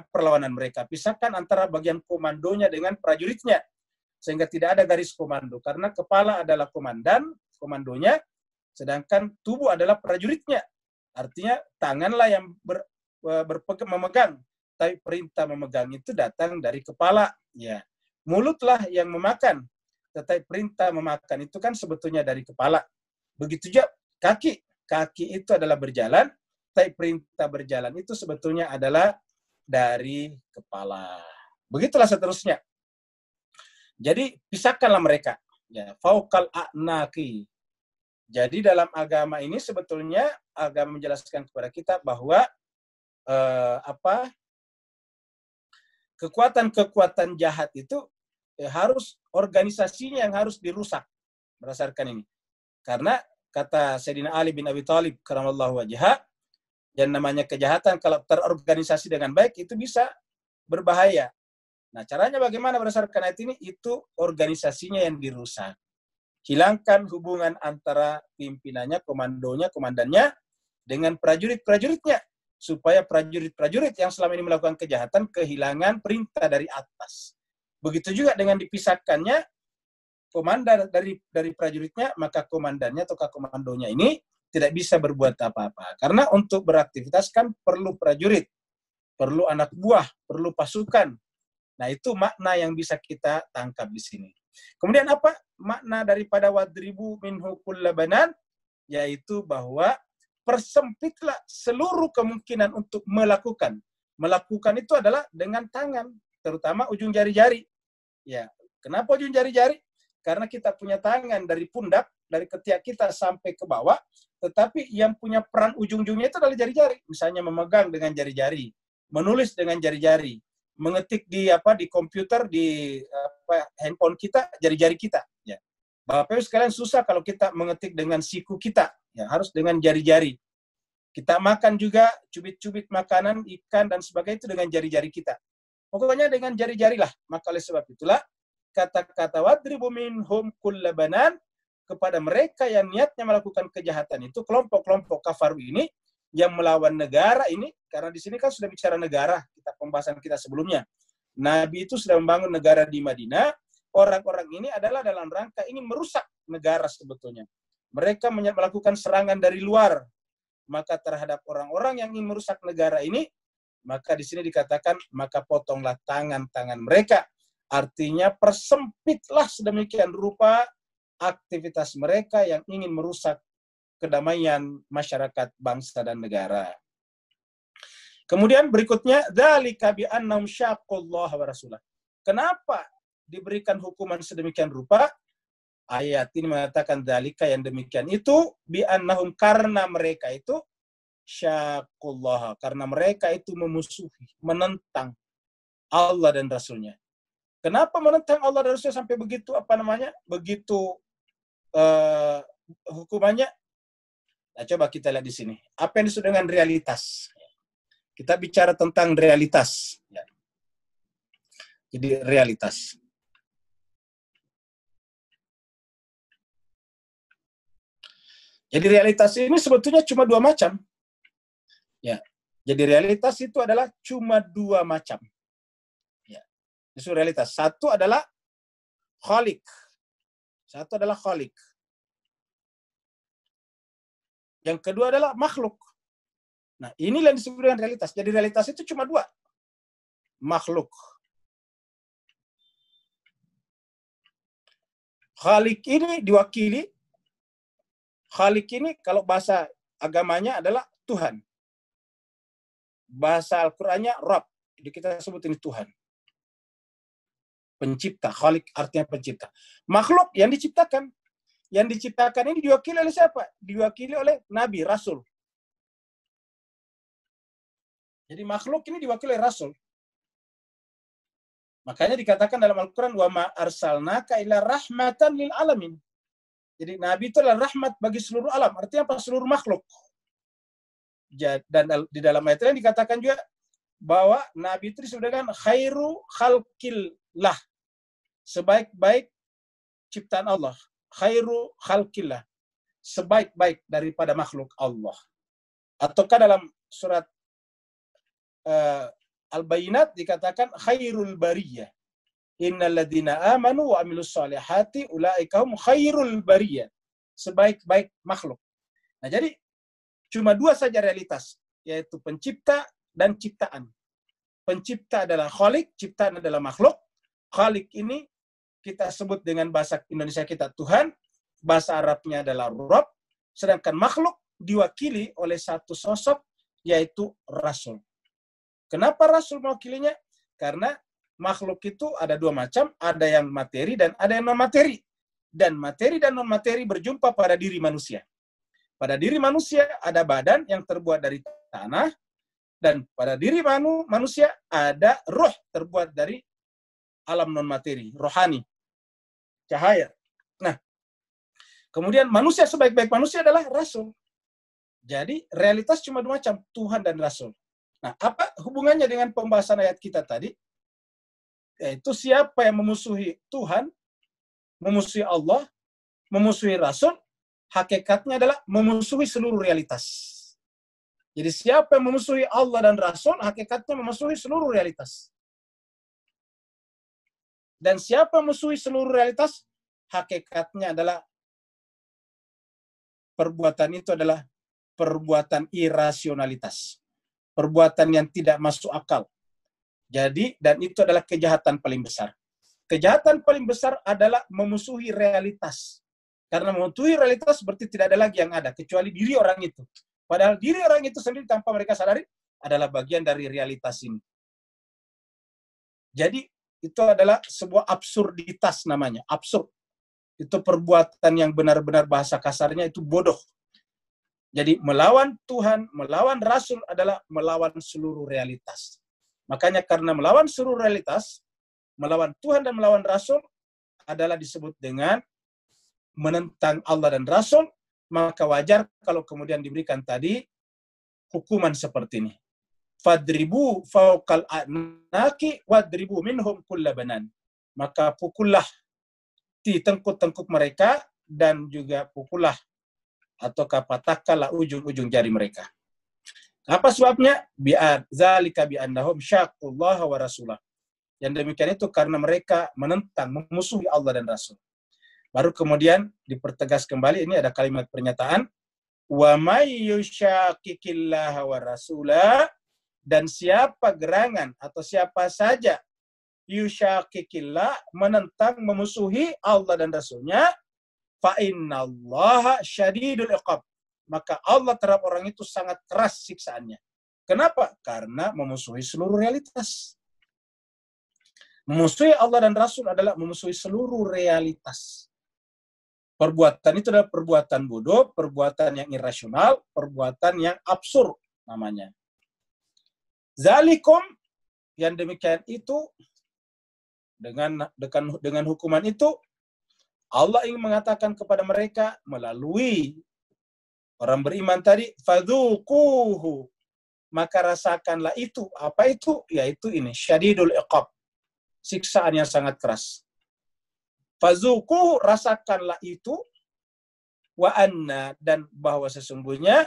perlawanan mereka. Pisahkan antara bagian komandonya dengan prajuritnya. Sehingga tidak ada garis komando. Karena kepala adalah komandonya, sedangkan tubuh adalah prajuritnya. Artinya tanganlah yang memegang. Tapi perintah memegang itu datang dari kepala. Ya. Mulutlah yang memakan. Tetapi perintah memakan itu kan sebetulnya dari kepala. Begitu juga kaki. Kaki itu adalah berjalan. Tapi perintah berjalan itu sebetulnya adalah dari kepala. Begitulah seterusnya. Jadi pisahkanlah mereka. Ya, faukal a'naqi. Jadi dalam agama ini sebetulnya agama menjelaskan kepada kita bahwa kekuatan-kekuatan jahat itu harus organisasinya yang harus dirusak berdasarkan ini. Karena kata Sayyidina Ali bin Abi Thalib karamallahu wajhah, yang namanya kejahatan kalau terorganisasi dengan baik itu bisa berbahaya. Nah, caranya bagaimana berdasarkan ayat ini? Itu organisasinya yang dirusak. Hilangkan hubungan antara pimpinannya, komandannya, dengan prajurit-prajuritnya. Supaya prajurit-prajurit yang selama ini melakukan kejahatan kehilangan perintah dari atas. Begitu juga dengan dipisahkannya komandan dari prajuritnya, maka komandannya atau komandonya ini tidak bisa berbuat apa-apa. Karena untuk beraktivitas kan perlu prajurit, perlu anak buah, perlu pasukan. Nah, itu makna yang bisa kita tangkap di sini. Kemudian apa makna daripada wadribu minhu kulla banan? Yaitu bahwa persempitlah seluruh kemungkinan untuk melakukan. Melakukan itu adalah dengan tangan, terutama ujung jari-jari. Ya, kenapa ujung jari-jari? Karena kita punya tangan dari pundak, dari ketiak kita sampai ke bawah, tetapi yang punya peran ujung-ujungnya itu adalah jari-jari. Misalnya memegang dengan jari-jari, menulis dengan jari-jari, mengetik di komputer, di handphone kita, jari-jari kita. Ya. Bapak Ibu sekalian susah kalau kita mengetik dengan siku kita, ya harus dengan jari-jari. Kita makan juga cubit-cubit makanan, ikan dan sebagainya itu dengan jari-jari kita. Pokoknya dengan jari-jarilah. Maka oleh sebab itulah kata-kata wadribu minhum kulla banan kepada mereka yang niatnya melakukan kejahatan itu, kelompok-kelompok kafaru ini yang melawan negara ini, karena di sini kan sudah bicara negara, kita pembahasan kita sebelumnya. Nabi itu sudah membangun negara di Madinah, orang-orang ini adalah dalam rangka ingin merusak negara sebetulnya. Mereka melakukan serangan dari luar, maka terhadap orang-orang yang ingin merusak negara ini, maka di sini dikatakan, maka potonglah tangan-tangan mereka. Artinya persempitlah sedemikian rupa aktivitas mereka yang ingin merusak kedamaian masyarakat, bangsa, dan negara. Kemudian berikutnya, dzalika bi annahum syaqqallaha wa rasulah. Kenapa diberikan hukuman sedemikian rupa? Ayat ini mengatakan dzalika, yang demikian itu, bi annahum, karena mereka itu syaqqallaha, karena mereka itu memusuhi, menentang Allah dan Rasulnya. Kenapa menentang Allah dan Rasulnya sampai begitu begitu hukumannya? Nah, coba kita lihat di sini. Apa yang disebut dengan realitas? Kita bicara tentang realitas. Jadi realitas. Jadi realitas ini sebetulnya cuma dua macam. Ya. Jadi realitas itu adalah cuma dua macam. Ya. Itu realitas. Satu adalah khalik. Satu adalah khalik. Yang kedua adalah makhluk. Nah, inilah yang disebut dengan realitas. Jadi realitas itu cuma dua. Makhluk. Khalik ini diwakili. Khalik ini kalau bahasa agamanya adalah Tuhan. Bahasa Al-Qur'annya Rabb. Jadi kita sebut ini Tuhan. Pencipta. Khalik artinya pencipta. Makhluk yang diciptakan. Yang diciptakan ini diwakili oleh siapa? Diwakili oleh Nabi, Rasul. Jadi makhluk ini diwakili oleh Rasul. Makanya dikatakan dalam Al-Quran, wa ma arsalnaka illa rahmatan lil alamin. Jadi Nabi itu adalah rahmat bagi seluruh alam. Artinya apa? Seluruh makhluk. Dan di dalam ayat lain dikatakan juga bahwa Nabi itu disebut dengan khairu khalqillah. Sebaik-baik ciptaan Allah. Khairu khalqillah. Sebaik-baik daripada makhluk Allah. Ataukah dalam surat Al-Bayinat dikatakan khairul bariyah. Innal ladzina amanu wa amilus solihati ulaika hum khairul bariyah. Sebaik-baik makhluk. Nah, jadi cuma dua saja realitas, yaitu pencipta dan ciptaan. Pencipta adalah khalik, ciptaan adalah makhluk. Khalik ini kita sebut dengan bahasa Indonesia kita Tuhan, bahasa Arabnya adalah Rabb, sedangkan makhluk diwakili oleh satu sosok, yaitu Rasul. Kenapa Rasul mewakilinya? Karena makhluk itu ada dua macam, ada yang materi dan ada yang non-materi. Dan materi dan non-materi berjumpa pada diri manusia. Pada diri manusia ada badan yang terbuat dari tanah, dan pada diri manusia ada ruh terbuat dari alam non-materi, rohani, cahaya. Nah, kemudian manusia sebaik-baik manusia adalah Rasul. Jadi realitas cuma dua macam, Tuhan dan Rasul. Nah, apa hubungannya dengan pembahasan ayat kita tadi? Yaitu siapa yang memusuhi Tuhan, memusuhi Allah, memusuhi Rasul, hakikatnya adalah memusuhi seluruh realitas. Jadi siapa yang memusuhi Allah dan Rasul, hakikatnya memusuhi seluruh realitas. Dan siapa yang memusuhi seluruh realitas, hakikatnya adalah perbuatan itu adalah perbuatan irasionalitas. Perbuatan yang tidak masuk akal. Jadi, dan itu adalah kejahatan paling besar. Kejahatan paling besar adalah memusuhi realitas. Karena memusuhi realitas berarti tidak ada lagi yang ada, kecuali diri orang itu. Padahal diri orang itu sendiri tanpa mereka sadari adalah bagian dari realitas ini. Jadi, itu adalah sebuah absurditas namanya, absurd. Itu perbuatan yang benar-benar bahasa kasarnya itu bodoh. Jadi melawan Tuhan, melawan Rasul adalah melawan seluruh realitas. Makanya karena melawan seluruh realitas, melawan Tuhan dan melawan Rasul adalah disebut dengan menentang Allah dan Rasul, maka wajar kalau kemudian diberikan tadi hukuman seperti ini. Fadribu fawqal a'naqi wadribu minhum kulla banan. Maka pukullah di tengkuk-tengkuk mereka dan juga pukullah atau patahkanlah ujung-ujung jari mereka. Apa sebabnya? Zalika bi'annahum syaqqullah wa rasulah. Yang demikian itu karena mereka menentang, memusuhi Allah dan Rasul. Baru kemudian dipertegas kembali, ini ada kalimat pernyataan, wa may yushaqiqillaha wa rasulah, dan siapa gerangan atau siapa saja yushaqiqillah, menentang, memusuhi Allah dan Rasulnya, fa innallaha syadidul iqab, maka Allah terhadap orang itu sangat keras siksaannya. Kenapa? Karena memusuhi seluruh realitas. Memusuhi Allah dan Rasul adalah memusuhi seluruh realitas. Perbuatan itu adalah perbuatan bodoh, perbuatan yang irasional, perbuatan yang absurd namanya. Zalikum, yang demikian itu, dengan hukuman itu, Allah ingin mengatakan kepada mereka melalui orang beriman tadi, fadzuquhu, maka rasakanlah itu. Apa itu? Yaitu ini, syadidul iqab, siksaan yang sangat keras. Fadzuquhu, rasakanlah itu, wa anna, dan bahwa sesungguhnya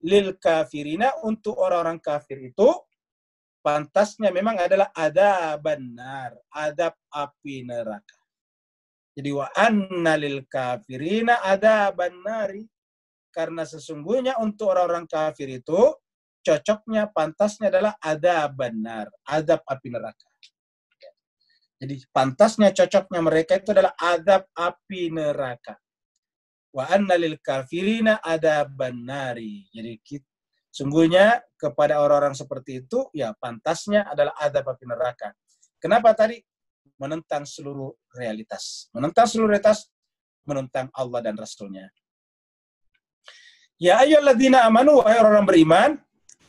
lil kafirina, untuk orang-orang kafir itu pantasnya memang adalah adzaban nar, adab api neraka. Jadi wa anna lil kafirina adzaban nari, karena sesungguhnya untuk orang-orang kafir itu cocoknya, pantasnya adalah adzaban nar, adab api neraka. Jadi pantasnya, cocoknya mereka itu adalah adab api neraka. Wa anna lil kafirina adzaban nari. Jadi sungguhnya kepada orang-orang seperti itu, ya pantasnya adalah azab api neraka. Kenapa tadi? Menentang seluruh realitas. Menentang seluruh realitas, menentang Allah dan Rasulnya. Ya ayyuhalladzina amanu, wahai orang beriman,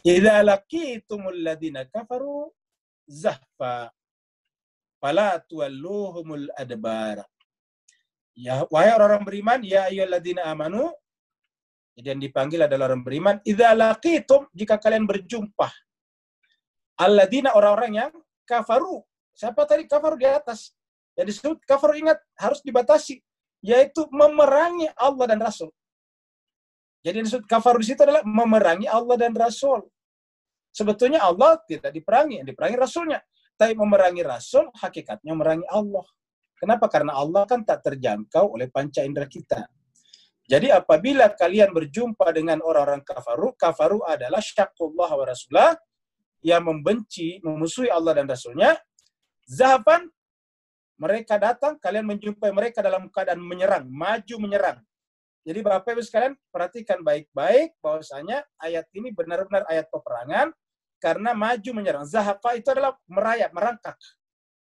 idza laqitumul ladzina kafaru zahfa fala tuwalluhumul adbar. Ya wahai orang beriman, ya ayyuhalladzina amanu, jadi yang dipanggil adalah orang beriman. Idza laqitum, jika kalian berjumpa. Alladzina, orang-orang yang kafaru. Siapa tadi kafaru di atas? Yang disebut kafaru, ingat, harus dibatasi. Yaitu memerangi Allah dan Rasul. Jadi yang disebut kafaru di situ adalah memerangi Allah dan Rasul. Sebetulnya Allah tidak diperangi, yang diperangi Rasulnya. Tapi memerangi Rasul, hakikatnya memerangi Allah. Kenapa? Karena Allah kan tak terjangkau oleh panca indera kita. Jadi apabila kalian berjumpa dengan orang-orang kafaru, kafaru adalah syaqqullah wa rasulah, yang membenci, memusuhi Allah dan Rasulnya. Zahafan, mereka datang, kalian menjumpai mereka dalam keadaan menyerang, maju menyerang. Jadi Bapak Ibu sekalian, perhatikan baik-baik bahwasanya ayat ini benar-benar ayat peperangan, karena maju menyerang. Zahafa itu adalah merayap, merangkak.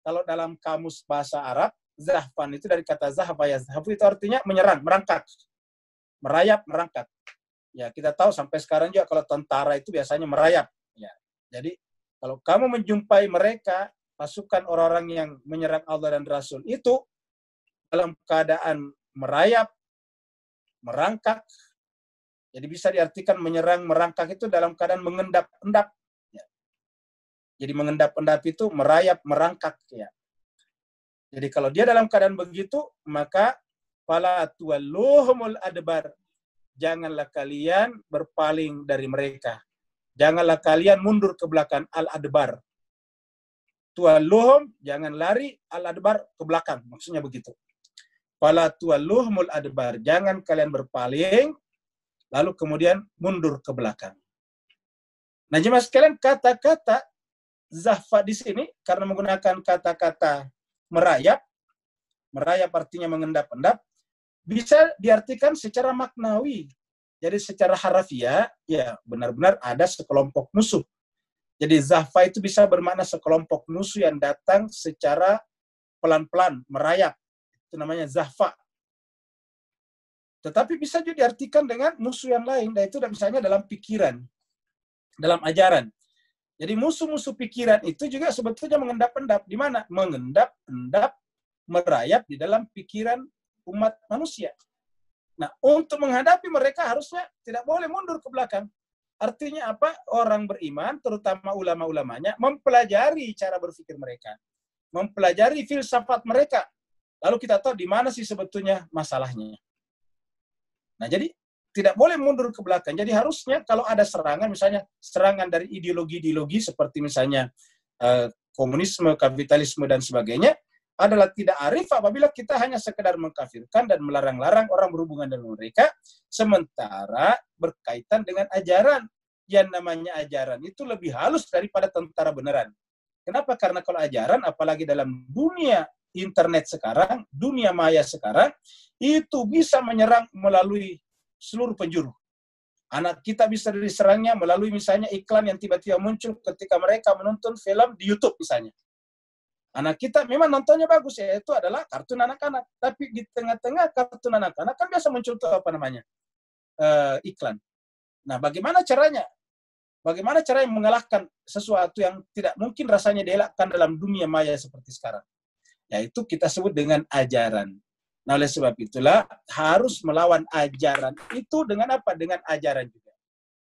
Kalau dalam kamus bahasa Arab, zahfan itu dari kata zahafa, ya zahafu itu artinya menyerang, merangkak. Merayap, merangkak. Ya, kita tahu sampai sekarang juga kalau tentara itu biasanya merayap. Ya, jadi kalau kamu menjumpai mereka, pasukan orang-orang yang menyerang Allah dan Rasul itu dalam keadaan merayap, merangkak. Jadi bisa diartikan menyerang, merangkak itu dalam keadaan mengendap-endap. Ya. Jadi mengendap-endap itu merayap, merangkak. Ya. Jadi kalau dia dalam keadaan begitu, maka fala tuwalluhumul adbar, janganlah kalian berpaling dari mereka. Janganlah kalian mundur ke belakang, al-adbar. Tuwalluhum, jangan lari, al-adbar, ke belakang. Maksudnya begitu. Fala tuwalluhumul adbar, jangan kalian berpaling, lalu kemudian mundur ke belakang. Nah, jemaah sekalian, kata-kata zahfa di sini, karena menggunakan kata-kata merayap, merayap artinya mengendap-endap, bisa diartikan secara maknawi. Jadi secara harafiah, ya benar-benar ada sekelompok musuh. Jadi zahfa itu bisa bermakna sekelompok musuh yang datang secara pelan-pelan, merayap. Itu namanya zahfa. Tetapi bisa juga diartikan dengan musuh yang lain, dan itu misalnya dalam pikiran, dalam ajaran. Jadi musuh-musuh pikiran itu juga sebetulnya mengendap-endap. Di mana? Mengendap-endap, merayap di dalam pikiran umat manusia. Nah, untuk menghadapi mereka harusnya tidak boleh mundur ke belakang. Artinya apa? Orang beriman, terutama ulama-ulamanya, mempelajari cara berpikir mereka. Mempelajari filsafat mereka. Lalu kita tahu di mana sih sebetulnya masalahnya. Nah, jadi tidak boleh mundur ke belakang. Jadi harusnya kalau ada serangan, misalnya serangan dari ideologi-ideologi seperti misalnya komunisme, kapitalisme, dan sebagainya, adalah tidak arif apabila kita hanya sekedar mengkafirkan dan melarang-larang orang berhubungan dengan mereka, sementara berkaitan dengan ajaran. Yang namanya ajaran itu lebih halus daripada tentara beneran. Kenapa? Karena kalau ajaran, apalagi dalam dunia internet sekarang, dunia maya sekarang, itu bisa menyerang melalui seluruh penjuru. Anak kita bisa diserangnya melalui misalnya iklan yang tiba-tiba muncul ketika mereka menonton film di YouTube misalnya. Anak kita memang nontonnya bagus, ya, itu adalah kartun anak-anak. Tapi di tengah-tengah kartun anak-anak kan biasa muncul tuh apa namanya? Iklan. Nah, bagaimana caranya? Bagaimana caranya mengalahkan sesuatu yang tidak mungkin rasanya dielakkan dalam dunia maya seperti sekarang? Yaitu kita sebut dengan ajaran. Nah, oleh sebab itulah harus melawan ajaran itu dengan apa? Dengan ajaran juga.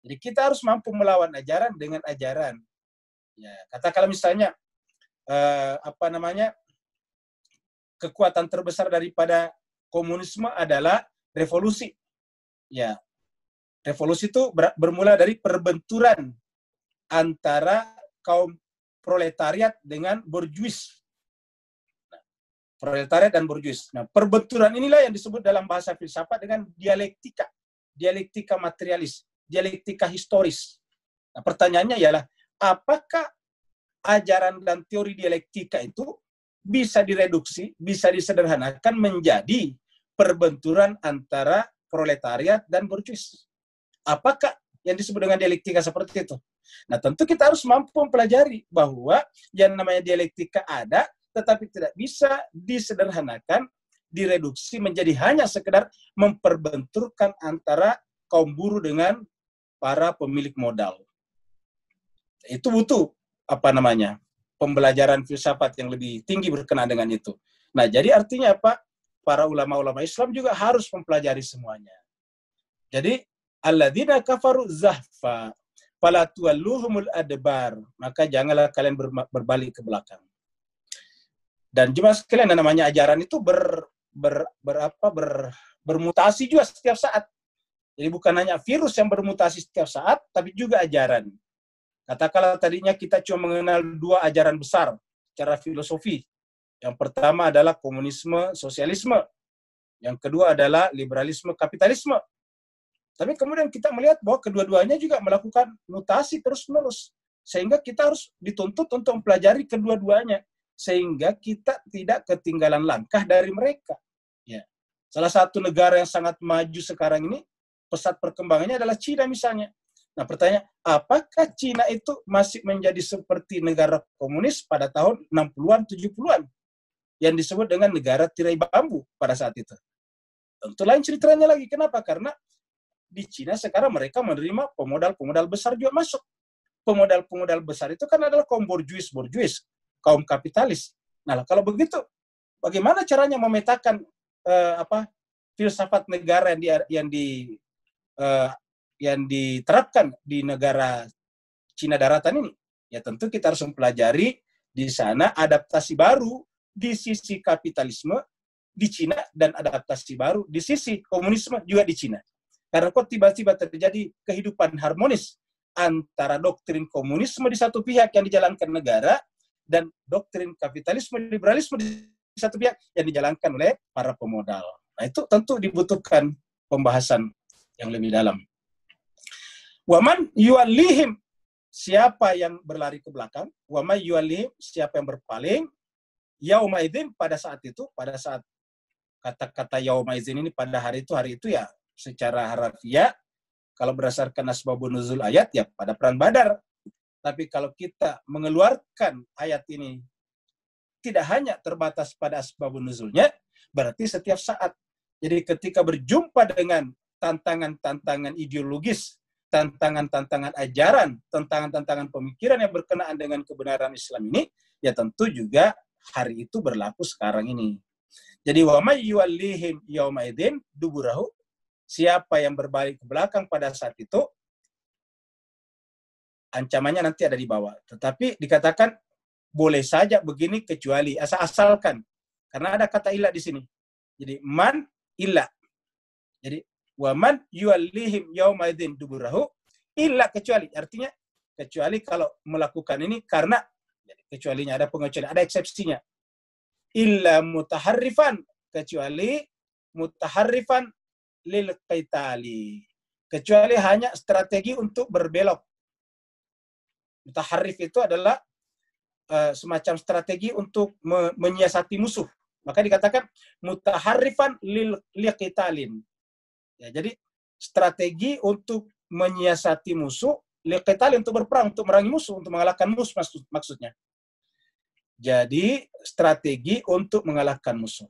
Jadi kita harus mampu melawan ajaran dengan ajaran. Ya, katakanlah misalnya kekuatan terbesar daripada komunisme adalah revolusi. Ya, revolusi itu bermula dari perbenturan antara kaum proletariat dengan borjuis. Proletariat dan borjuis. Nah, perbenturan inilah yang disebut dalam bahasa filsafat dengan dialektika. Dialektika materialis, dialektika historis. Nah, pertanyaannya ialah, apakah ajaran dan teori dialektika itu bisa direduksi, bisa disederhanakan menjadi perbenturan antara proletariat dan borjuis? Apakah yang disebut dengan dialektika seperti itu? Nah, tentu kita harus mampu mempelajari bahwa yang namanya dialektika ada, tetapi tidak bisa disederhanakan, direduksi menjadi hanya sekedar memperbenturkan antara kaum buruh dengan para pemilik modal. Itu butuh pembelajaran filsafat yang lebih tinggi berkenaan dengan itu. Nah, jadi artinya apa? Para ulama-ulama Islam juga harus mempelajari semuanya. Jadi, alladzina kafaru zahfa fala tuwalluhumul adbar, maka janganlah kalian berbalik ke belakang. Dan jemaah sekalian, namanya ajaran itu bermutasi juga setiap saat. Jadi bukan hanya virus yang bermutasi setiap saat, tapi juga ajaran. Katakanlah tadinya kita cuma mengenal dua ajaran besar secara filosofi. Yang pertama adalah komunisme, sosialisme. Yang kedua adalah liberalisme, kapitalisme. Tapi kemudian kita melihat bahwa kedua-duanya juga melakukan mutasi terus-menerus. Sehingga kita harus dituntut untuk mempelajari kedua-duanya. Sehingga kita tidak ketinggalan langkah dari mereka. Ya. Salah satu negara yang sangat maju sekarang ini, pesat perkembangannya adalah Cina misalnya. Nah, pertanyaan, apakah Cina itu masih menjadi seperti negara komunis pada tahun 60-an, 70-an? Yang disebut dengan negara tirai bambu pada saat itu. Tentu lain ceritanya lagi. Kenapa? Karena di Cina sekarang mereka menerima pemodal-pemodal besar juga masuk. Pemodal-pemodal besar itu kan adalah kaum borjuis, kaum kapitalis. Nah, kalau begitu, bagaimana caranya memetakan filsafat negara yang diterapkan di negara Cina daratan ini? Ya tentu kita harus mempelajari di sana adaptasi baru di sisi kapitalisme di Cina dan adaptasi baru di sisi komunisme juga di Cina. Karena kok tiba-tiba terjadi kehidupan harmonis antara doktrin komunisme di satu pihak yang dijalankan negara dan doktrin kapitalisme, liberalisme di satu pihak yang dijalankan oleh para pemodal. Nah, itu tentu dibutuhkan pembahasan yang lebih dalam. Waman yuallihim, siapa yang berlari ke belakang, waman yuallihim, siapa yang berpaling, yaumaizin, pada saat itu, pada saat kata-kata yaumaizin ini pada hari itu ya secara harafiah, kalau berdasarkan asbabun nuzul ayat ya pada perang Badar. Tapi kalau kita mengeluarkan ayat ini tidak hanya terbatas pada asbabun nuzulnya, berarti setiap saat. Jadi ketika berjumpa dengan tantangan-tantangan ideologis, tantangan-tantangan ajaran, tantangan-tantangan pemikiran yang berkenaan dengan kebenaran Islam ini, ya tentu juga hari itu berlaku sekarang ini. Jadi wa may yuwallihim yaumaidin duburahu, siapa yang berbalik ke belakang pada saat itu, ancamannya nanti ada di bawah. Tetapi dikatakan boleh saja begini kecuali asalkan Karena ada kata illa di sini. Jadi man illa. Jadi wa man yuwallihim yauma idzin duburahu illa, kecuali, artinya kecuali kalau melakukan ini karena, jadi kecualinya ada pengecualian, ada eksepsinya. Illa mutaharrifan, kecuali mutaharrifan lil qitali, kecuali hanya strategi untuk berbelok. Mutaharrif itu adalah semacam strategi untuk menyiasati musuh. Maka dikatakan mutaharrifan lil qitalin. Ya, jadi strategi untuk menyiasati musuh, liqitalin untuk berperang, untuk merangi musuh, untuk mengalahkan musuh maksudnya. Jadi strategi untuk mengalahkan musuh.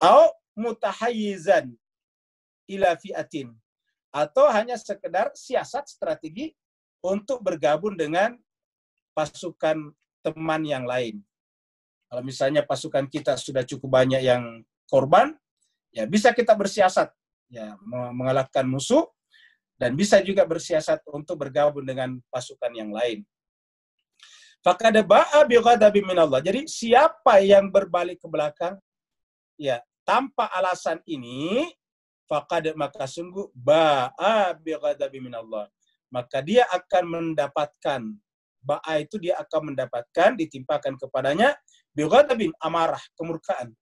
Au mutahayyizan ila fi'atin, atau hanya sekedar siasat strategi untuk bergabung dengan pasukan teman yang lain. Kalau misalnya pasukan kita sudah cukup banyak yang korban, ya bisa kita bersiasat ya mengalahkan musuh, dan bisa juga bersiasat untuk bergabung dengan pasukan yang lain. Faqad ba'a bi ghadabin minallah. Jadi siapa yang berbalik ke belakang ya tanpa alasan ini, faqad, maka sungguh ba'a bi ghadabin minallah, maka dia akan mendapatkan, ba'a itu dia akan mendapatkan, ditimpakan kepadanya bi ghadabin, amarah, kemurkaan.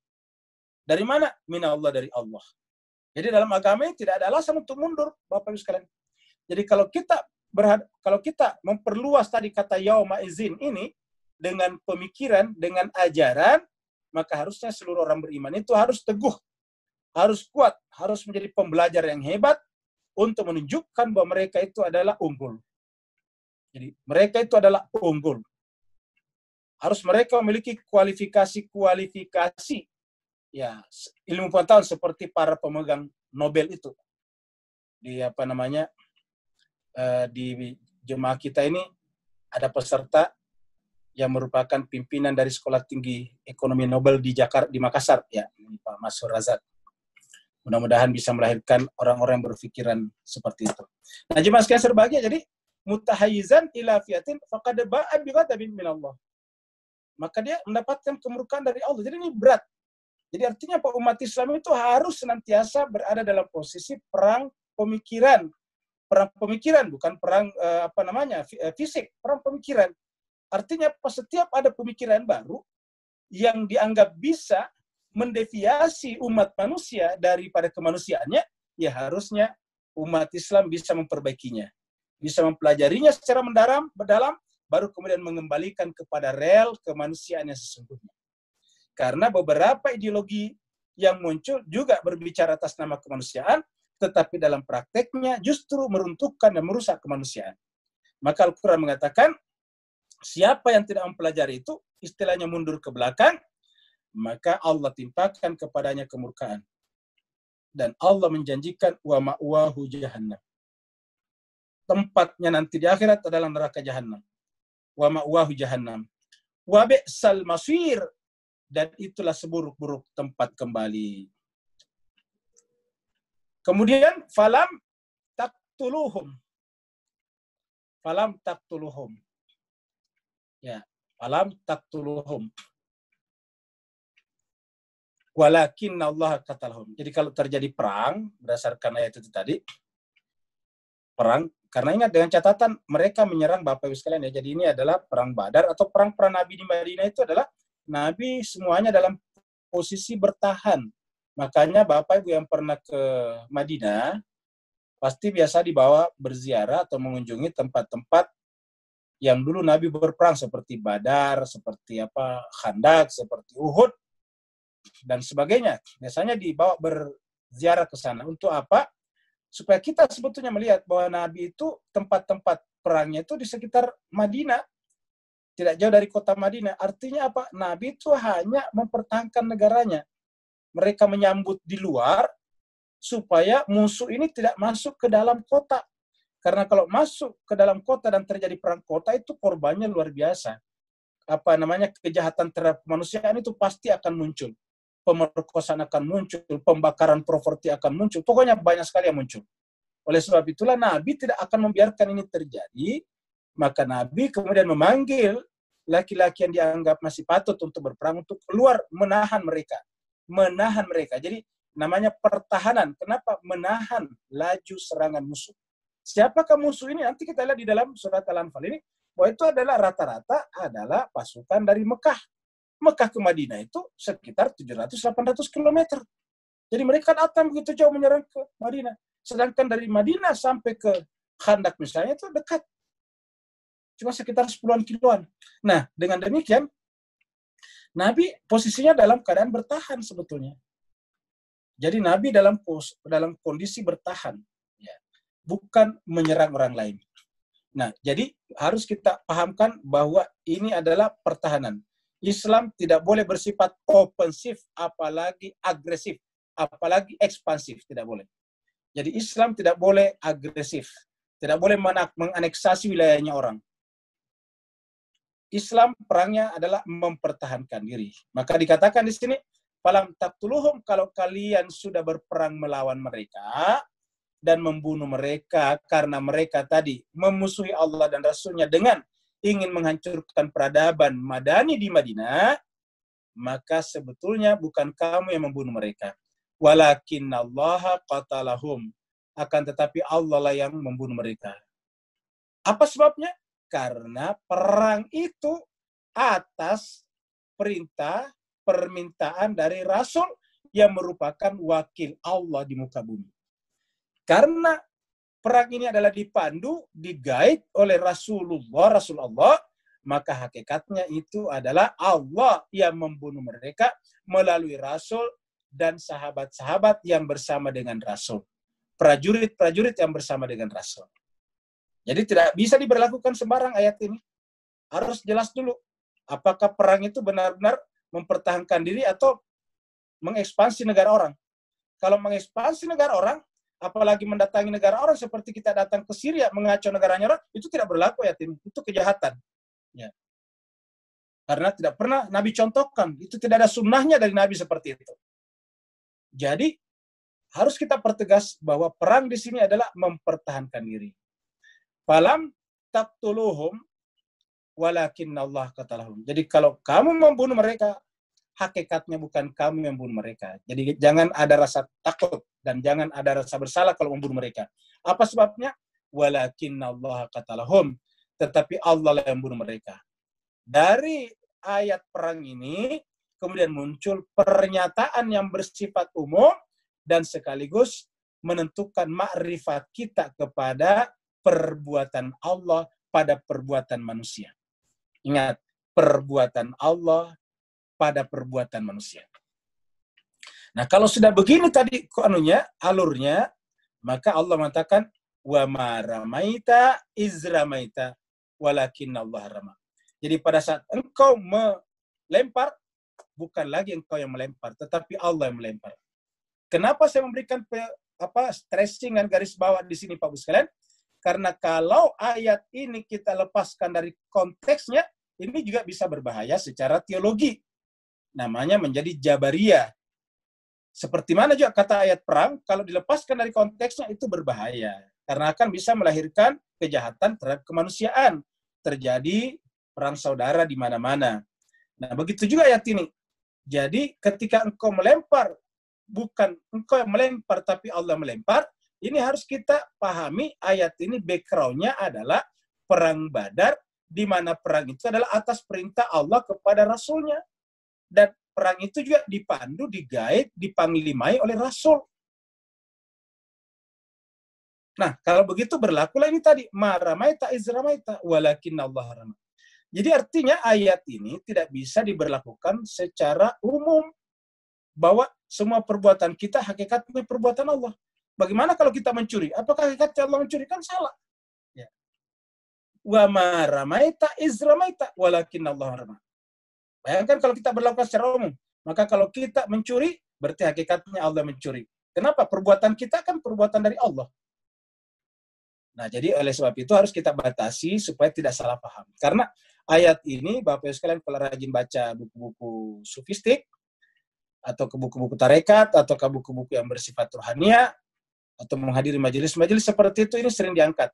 Dari mana? Minallah, dari Allah. Jadi dalam agama ini tidak ada alasan untuk mundur, Bapak Ibu sekalian. Jadi kalau kita memperluas tadi kata yauma izin ini dengan pemikiran, dengan ajaran, maka harusnya seluruh orang beriman itu harus teguh, harus kuat, harus menjadi pembelajar yang hebat untuk menunjukkan bahwa mereka itu adalah unggul. Jadi mereka itu adalah unggul. Harus mereka memiliki kualifikasi ya ilmu pengetahuan seperti para pemegang Nobel itu. Di di jemaah kita ini ada peserta yang merupakan pimpinan dari Sekolah Tinggi Ekonomi Nobel di Jakarta, di Makassar, ya, Pak Masur Razak. Mudah-mudahan bisa melahirkan orang-orang yang berpikiran seperti itu. Nah, jemaah sekalian berbahagia, jadi mutahayyizan ila fiatin faqad ba'a bi ghadabin minallah. Maka dia mendapatkan kemurkaan dari Allah. Jadi ini berat. Jadi artinya Pak, umat Islam itu harus senantiasa berada dalam posisi perang pemikiran. Perang pemikiran, bukan perang fisik, perang pemikiran. Artinya setiap ada pemikiran baru yang dianggap bisa mendeviasi umat manusia daripada kemanusiaannya, ya harusnya umat Islam bisa memperbaikinya. Bisa mempelajarinya secara mendalam, baru kemudian mengembalikan kepada rel kemanusiaan yang sesungguhnya. Karena beberapa ideologi yang muncul juga berbicara atas nama kemanusiaan, tetapi dalam prakteknya justru meruntuhkan dan merusak kemanusiaan. Maka Al-Quran mengatakan, siapa yang tidak mempelajari itu, istilahnya mundur ke belakang, maka Allah timpakan kepadanya kemurkaan. Dan Allah menjanjikan, wa ma'wahu jahannam. Tempatnya nanti di akhirat adalah neraka jahannam. Wa ma'wahu jahannam. Wa bi'sal masir. Dan itulah seburuk-buruk tempat kembali. Kemudian falam taqtuluhum. Falam taqtuluhum. Ya, falam taqtuluhum. Walakinna Allah qatalhum. Jadi kalau terjadi perang berdasarkan ayat itu tadi, perang, karena ingat dengan catatan mereka menyerang Bapak Ibu sekalian ya. Jadi ini adalah perang Badar atau perang Nabi di Madinah itu adalah Nabi semuanya dalam posisi bertahan. Makanya Bapak Ibu yang pernah ke Madinah, pasti biasa dibawa berziarah atau mengunjungi tempat-tempat yang dulu Nabi berperang, seperti Badar, seperti Khandak, seperti Uhud, dan sebagainya. Biasanya dibawa berziarah ke sana. Untuk apa? Supaya kita sebetulnya melihat bahwa Nabi itu tempat-tempat perangnya itu di sekitar Madinah. Tidak jauh dari kota Madinah. Artinya apa? Nabi itu hanya mempertahankan negaranya. Mereka menyambut di luar supaya musuh ini tidak masuk ke dalam kota. Karena kalau masuk ke dalam kota dan terjadi perang kota itu korbannya luar biasa. Kejahatan terhadap kemanusiaan itu pasti akan muncul. Pemerkosaan akan muncul, pembakaran properti akan muncul. Pokoknya banyak sekali yang muncul. Oleh sebab itulah Nabi tidak akan membiarkan ini terjadi. Maka Nabi kemudian memanggil laki-laki yang dianggap masih patut untuk berperang untuk keluar menahan mereka. Menahan mereka. Jadi namanya pertahanan. Kenapa? Menahan laju serangan musuh. Siapakah musuh ini? Nanti kita lihat di dalam surat Al-Anfal ini, bahwa itu adalah rata-rata adalah pasukan dari Mekah. Mekah ke Madinah itu sekitar 700-800 km. Jadi mereka datang begitu jauh menyerang ke Madinah. Sedangkan dari Madinah sampai ke Khandak misalnya itu dekat. Cuma sekitar 10-an kiloan. Nah, dengan demikian, Nabi posisinya dalam keadaan bertahan sebetulnya. Jadi Nabi dalam kondisi bertahan. Ya. Bukan menyerang orang lain. Nah, jadi harus kita pahamkan bahwa ini adalah pertahanan. Islam tidak boleh bersifat ofensif, apalagi agresif, apalagi ekspansif, tidak boleh. Jadi Islam tidak boleh agresif, tidak boleh menganeksasi wilayahnya orang. Islam perangnya adalah mempertahankan diri. Maka dikatakan di sini, falam taqtuluhum, kalau kalian sudah berperang melawan mereka dan membunuh mereka karena mereka tadi memusuhi Allah dan Rasulnya dengan ingin menghancurkan peradaban Madani di Madinah, maka sebetulnya bukan kamu yang membunuh mereka. Walakinallaha qatalahum. Akan tetapi Allah lah yang membunuh mereka. Apa sebabnya? Karena perang itu atas perintah, permintaan dari Rasul yang merupakan wakil Allah di muka bumi. Karena perang ini adalah dipandu, diguide oleh Rasulullah, maka hakikatnya itu adalah Allah yang membunuh mereka melalui Rasul dan sahabat-sahabat yang bersama dengan Rasul. Prajurit-prajurit yang bersama dengan Rasul. Jadi tidak bisa diberlakukan sembarang ayat ini. Harus jelas dulu, apakah perang itu benar-benar mempertahankan diri atau mengekspansi negara orang. Kalau mengekspansi negara orang, apalagi mendatangi negara orang seperti kita datang ke Syria mengacau negaranya orang, itu tidak berlaku ayat ini. Itu kejahatan. Ya. Karena tidak pernah Nabi contohkan. Itu tidak ada sunnahnya dari Nabi seperti itu. Jadi, harus kita pertegas bahwa perang di sini adalah mempertahankan diri. Falam taqtuluhum walakinallah qatalahum. Jadi kalau kamu membunuh mereka, hakikatnya bukan kamu yang membunuh mereka. Jadi jangan ada rasa takut dan jangan ada rasa bersalah kalau membunuh mereka. Apa sebabnya? Walakinallah qatalahum. Tetapi Allah yang membunuh mereka. Dari ayat perang ini kemudian muncul pernyataan yang bersifat umum dan sekaligus menentukan makrifat kita kepada perbuatan Allah pada perbuatan manusia. Ingat, perbuatan Allah pada perbuatan manusia. Nah, kalau sudah begini tadi alurnya, maka Allah mengatakan wa ma ramaita iz ramaita walakinallah rama. Jadi pada saat engkau melempar, bukan lagi engkau yang melempar, tetapi Allah yang melempar. Kenapa saya memberikan stressing dan garis bawah di sini Pak Bu sekalian? Karena kalau ayat ini kita lepaskan dari konteksnya, ini juga bisa berbahaya secara teologi. Namanya menjadi Jabariyah. Seperti mana juga kata ayat perang, kalau dilepaskan dari konteksnya itu berbahaya. Karena akan bisa melahirkan kejahatan terhadap kemanusiaan. Terjadi perang saudara di mana-mana. Nah, begitu juga ayat ini. Jadi ketika engkau melempar, bukan engkau yang melempar, tapi Allah melempar, ini harus kita pahami ayat ini background-nya adalah perang Badar, di mana perang itu adalah atas perintah Allah kepada Rasul-Nya. Dan perang itu juga dipandu, diguide, dipanglimai oleh Rasul. Nah, kalau begitu berlakulah ini tadi, ma ramaita iz ramaita walakinallah rama. Jadi artinya ayat ini tidak bisa diberlakukan secara umum bahwa semua perbuatan kita hakikatnya perbuatan Allah. Bagaimana kalau kita mencuri? Apakah hakikatnya Allah mencuri? Kan salah. Ya. Wa ma ramaita iz ramaita walakinallah rama. Bayangkan kalau kita berlakukan secara umum, maka kalau kita mencuri berarti hakikatnya Allah mencuri. Kenapa? Perbuatan kita kan perbuatan dari Allah. Nah, jadi oleh sebab itu harus kita batasi supaya tidak salah paham. Karena ayat ini, Bapak Ibu sekalian, kalau rajin baca buku-buku sufistik, atau ke buku-buku tarekat, atau ke buku-buku yang bersifat ruhania, atau menghadiri majelis-majelis seperti itu, ini sering diangkat.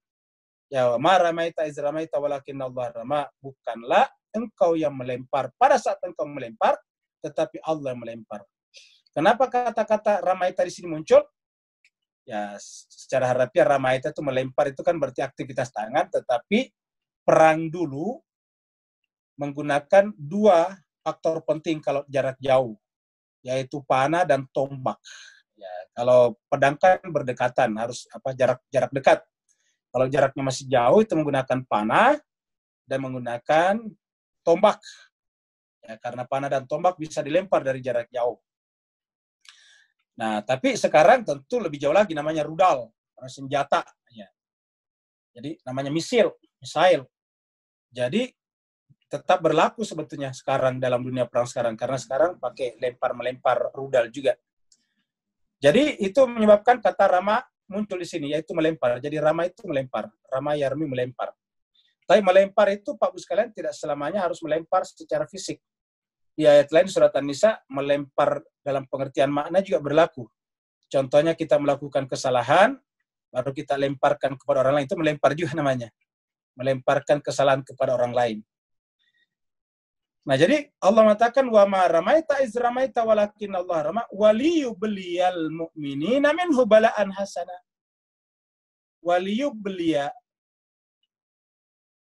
Ya, ma ramaita iz ramaita walakinallah rama, bukanlah engkau yang melempar. Pada saat engkau melempar, tetapi Allah yang melempar. Kenapa kata-kata ramaita di sini muncul? Ya, secara harfiah ramaita itu melempar itu kan berarti aktivitas tangan, tetapi perang dulu menggunakan dua faktor penting kalau jarak jauh, yaitu panah dan tombak. Ya, kalau pedang kan berdekatan, harus jarak dekat. Kalau jaraknya masih jauh itu menggunakan panah dan menggunakan tombak. Ya, karena panah dan tombak bisa dilempar dari jarak jauh. Nah, tapi sekarang tentu lebih jauh lagi, namanya rudal, senjata. Ya. Jadi namanya misil. Jadi tetap berlaku sebetulnya sekarang dalam dunia perang sekarang, karena sekarang pakai lempar-melempar rudal juga. Jadi itu menyebabkan kata rama muncul di sini, yaitu melempar. Jadi rama itu melempar, rama yarmi melempar. Tapi melempar itu Pak Bu sekalian tidak selamanya harus melempar secara fisik. Di ayat lain surat An-Nisa, melempar dalam pengertian makna juga berlaku. Contohnya kita melakukan kesalahan, baru kita lemparkan kepada orang lain, itu melempar juga namanya. Melemparkan kesalahan kepada orang lain. Nah, jadi Allah mengatakan wa ma ramaita iz ramaita walakin Allah rama waliyubliyal mu'minina minhu bala'an hasana. Waliyubliya.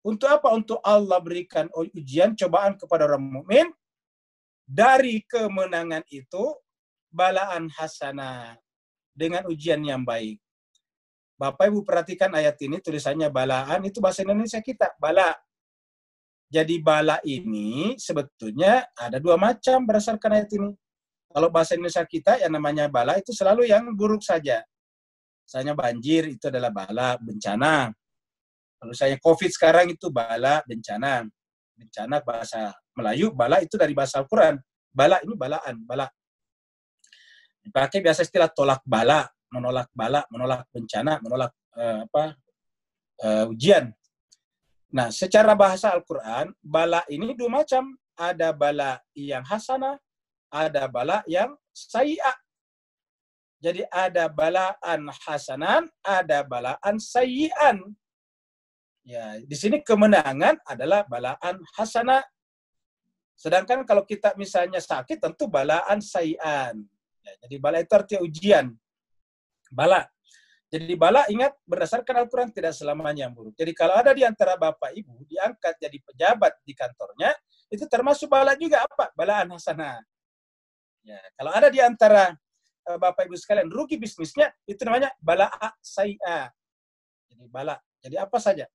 Untuk apa? Untuk Allah berikan ujian, cobaan kepada orang mukmin. Dari kemenangan itu bala'an hasana, dengan ujian yang baik. Bapak Ibu perhatikan ayat ini, tulisannya bala'an, itu bahasa Indonesia kita, bala. Jadi bala ini sebetulnya ada dua macam berdasarkan ayat ini. Kalau bahasa Indonesia kita yang namanya bala itu selalu yang buruk saja. Misalnya banjir itu adalah bala, bencana. Kalau saya COVID sekarang itu bala, bencana. Bencana bahasa Melayu, bala itu dari bahasa Al-Quran. Bala ini balaan, bala. Dipakai biasa istilah tolak bala, menolak bencana, menolak ujian. Nah, secara bahasa Al-Quran, bala ini dua macam. Ada bala yang hasanah, ada bala yang sayyi'ah. Jadi ada balaan hasanan, ada balaan sayyi'an. Ya, di sini kemenangan adalah balaan hasanah. Sedangkan kalau kita misalnya sakit, tentu balaan sayyi'an. Ya, jadi bala itu artinya ujian. Bala. Jadi bala, ingat, berdasarkan Al-Quran tidak selamanya yang buruk. Jadi kalau ada di antara Bapak Ibu diangkat jadi pejabat di kantornya, itu termasuk bala juga apa? Balaan hasanah. Ya, kalau ada di antara Bapak Ibu sekalian rugi bisnisnya, itu namanya bala'a sayyi'ah. Jadi bala. Jadi apa saja.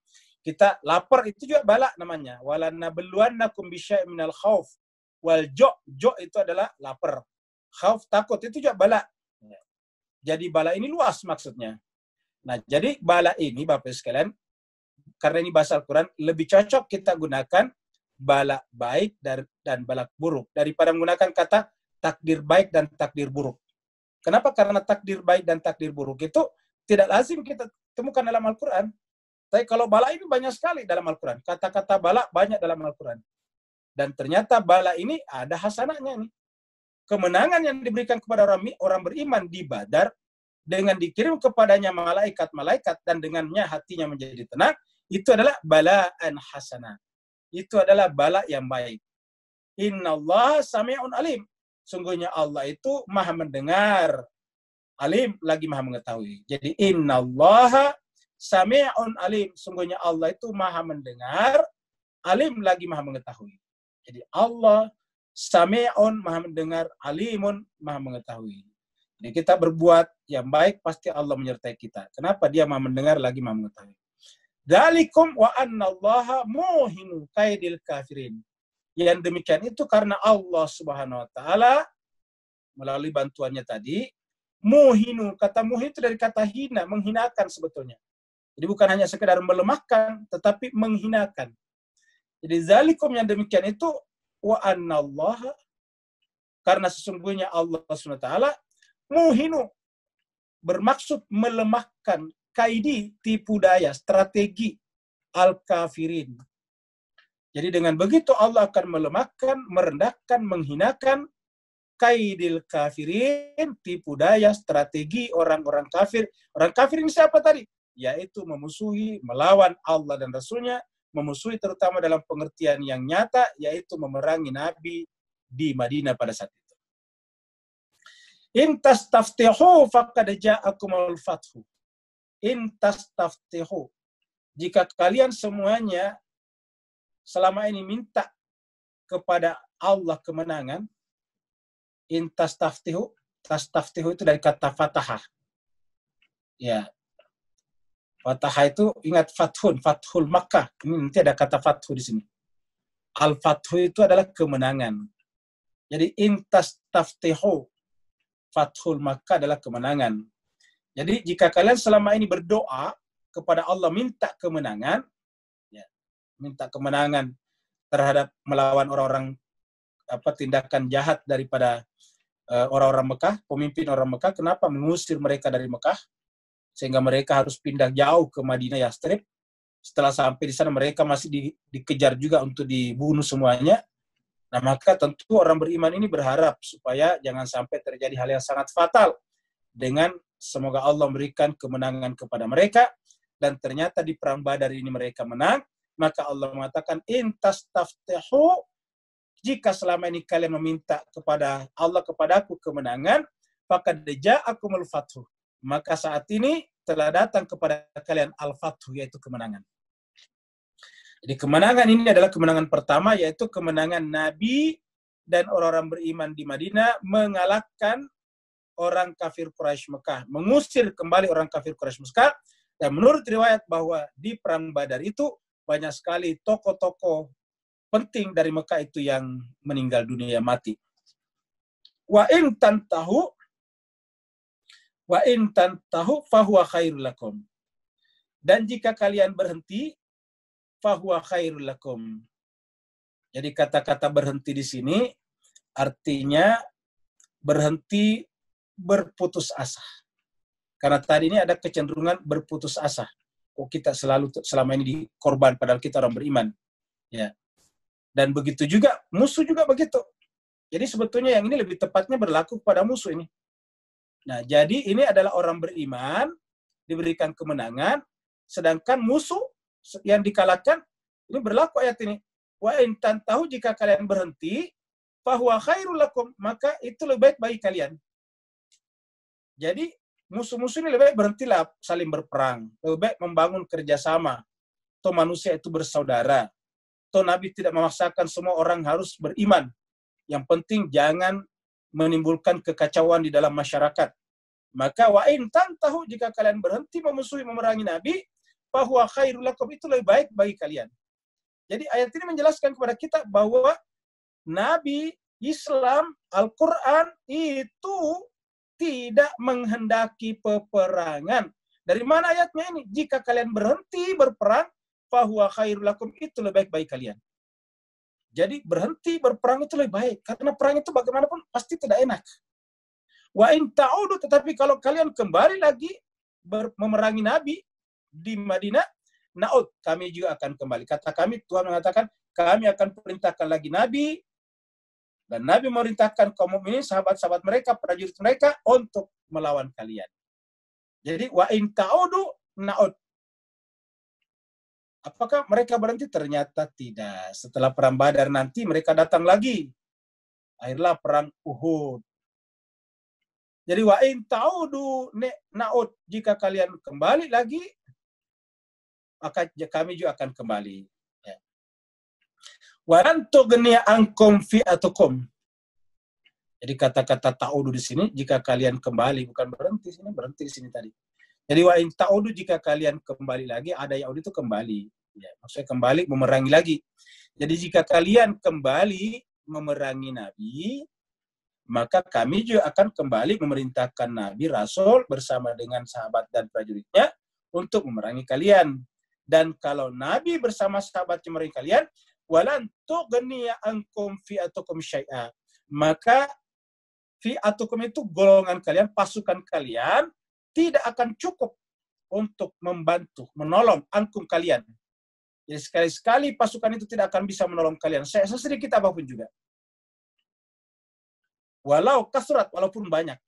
Kita lapar itu juga bala namanya. Walanabluwannakum bisyai'in minal khauf wal jo' itu adalah lapar. Khauf takut itu juga bala. Jadi bala ini luas maksudnya. Nah, jadi bala ini Bapak sekalian, karena ini bahasa Al-Quran, lebih cocok kita gunakan bala baik dan bala buruk daripada menggunakan kata takdir baik dan takdir buruk. Kenapa? Karena takdir baik dan takdir buruk itu tidak lazim kita temukan dalam Al-Quran. Tapi kalau bala ini banyak sekali dalam Al-Quran. Kata-kata bala banyak dalam Al-Quran. Dan ternyata bala ini ada hasanahnya nih. Kemenangan yang diberikan kepada orang beriman di Badar dengan dikirim kepadanya malaikat-malaikat dan dengannya hatinya menjadi tenang, itu adalah balaan hasanah. Itu adalah bala yang baik. Innallaha sami'un alim. Sungguhnya Allah itu maha mendengar, alim lagi maha mengetahui. Jadi innallaha sami'un alim. Sungguhnya Allah itu maha mendengar, alim lagi maha mengetahui. Jadi Allah sami'un maha mendengar, alimun maha mengetahui. Jadi kita berbuat yang baik, pasti Allah menyertai kita. Kenapa? Dia maha mendengar lagi maha mengetahui. Dzalikum wa annallaha muhinu kaidil kafirin. Yang demikian itu karena Allah Subhanahu wa taala melalui bantuannya tadi, muhinu, kata muhin itu dari kata hina, menghinakan sebetulnya. Jadi bukan hanya sekedar melemahkan, tetapi menghinakan. Jadi zalikum yang demikian itu wa annallaha, karena sesungguhnya Allah Subhanahu wa taala muhinu, bermaksud melemahkan, kaidi, tipu daya, strategi al-kafirin. Jadi dengan begitu Allah akan melemahkan, merendahkan, menghinakan kaidil kafirin, tipu daya, strategi orang-orang kafir. Orang kafir ini siapa tadi? Yaitu memusuhi, melawan Allah dan Rasulnya, memusuhi terutama dalam pengertian yang nyata, yaitu memerangi Nabi di Madinah pada saat itu. In tastaftihu faqad ja'akumul fathu. In tastaftihu. Jika kalian semuanya selama ini minta kepada Allah kemenangan, in tastaftihu, tastaftihu itu dari kata fatahah. Ya. Fatahah itu ingat fathul Makkah. Ini nanti ada kata fathu di sini. Al-fathu itu adalah kemenangan. Jadi in tastaftihu, fathul Makkah adalah kemenangan. Jadi jika kalian selama ini berdoa kepada Allah minta kemenangan, ya, minta kemenangan terhadap melawan orang-orang tindakan jahat daripada orang-orang Mekah, pemimpin orang Mekah, kenapa mengusir mereka dari Mekah sehingga mereka harus pindah jauh ke Madinah Yastrib. Setelah sampai di sana mereka masih dikejar juga untuk dibunuh semuanya. Nah, maka tentu orang beriman ini berharap supaya jangan sampai terjadi hal yang sangat fatal dengan semoga Allah memberikan kemenangan kepada mereka. Dan ternyata di perang Badar ini mereka menang. Maka Allah mengatakan, in tastaftihu, jika selama ini kalian meminta kepada Allah, kepadaku kemenangan, faqad ja'akumul fathu. Maka saat ini telah datang kepada kalian al-fathu, yaitu kemenangan. Jadi kemenangan ini adalah kemenangan pertama, yaitu kemenangan Nabi dan orang-orang beriman di Madinah mengalahkan orang kafir Quraisy Mekah, mengusir kembali orang kafir Quraisy Mekah. Dan menurut riwayat bahwa di perang Badar itu banyak sekali tokoh-tokoh penting dari Mekah itu yang meninggal dunia, mati. Wa in tantahu fahuwa khairul lakum. Dan jika kalian berhenti, fahuwa khairul lakum. Jadi kata-kata berhenti di sini artinya berhenti berputus asa. Karena tadi ini ada kecenderungan berputus asa. Oh, kita selama ini dikorban padahal kita orang beriman. Ya. Dan begitu juga musuh juga begitu. Jadi sebetulnya yang ini lebih tepatnya berlaku pada musuh ini. Nah, jadi ini adalah orang beriman diberikan kemenangan, sedangkan musuh yang dikalahkan, ini berlaku ayat ini. Wa in tantahu, jika kalian berhenti, fahuwa khairul lakum, maka itu lebih baik bagi kalian. Jadi musuh-musuh ini lebih baik berhentilah saling berperang, lebih baik membangun kerjasama. Toh manusia itu bersaudara. Toh Nabi tidak memaksakan semua orang harus beriman. Yang penting jangan menimbulkan kekacauan di dalam masyarakat. Maka wa in tantahu, jika kalian berhenti memusuhi memerangi Nabi, fahuwa khairul lakum, itu lebih baik bagi kalian. Jadi ayat ini menjelaskan kepada kita bahwa Nabi, Islam, Al-Quran itu tidak menghendaki peperangan. Dari mana ayatnya ini? Jika kalian berhenti berperang, fahuwa khairul lakum, itu lebih baik bagi kalian. Jadi berhenti berperang itu lebih baik. Karena perang itu bagaimanapun pasti tidak enak. Wa in ta'udu, tetapi kalau kalian kembali lagi memerangi Nabi di Madinah, na'ud, kami juga akan kembali. Kata kami, Tuhan mengatakan, kami akan perintahkan lagi Nabi, dan Nabi memerintahkan kaum mukminin, sahabat-sahabat mereka, prajurit mereka, untuk melawan kalian. Jadi, wa in ta'udu, na'ud. Apakah mereka berhenti? Ternyata tidak. Setelah perang Badar nanti mereka datang lagi. Akhirnya perang Uhud. Jadi wa in ta'udu na'ud, jika kalian kembali lagi, maka kami juga akan kembali. Ya. Wa lan tughniya ankum fi'atukum. Jadi kata-kata ta'udu di sini, jika kalian kembali, bukan berhenti sini, berhenti di sini tadi. Jadi wa in ta'udu, jika kalian kembali lagi, ada ya'ud itu kembali. Ya, maksudnya kembali memerangi lagi. Jadi jika kalian kembali memerangi Nabi, maka kami juga akan kembali memerintahkan Nabi Rasul bersama dengan sahabat dan prajuritnya untuk memerangi kalian. Dan kalau Nabi bersama sahabatnya memerangi kalian, walan tughniya ankum fi'atukum syai'a, maka fi'atukum itu golongan kalian, pasukan kalian tidak akan cukup untuk membantu, menolong ankum kalian. Jadi sekali-sekali pasukan itu tidak akan bisa menolong kalian. Sesedikit apapun juga. Walau kasrat, walaupun banyak.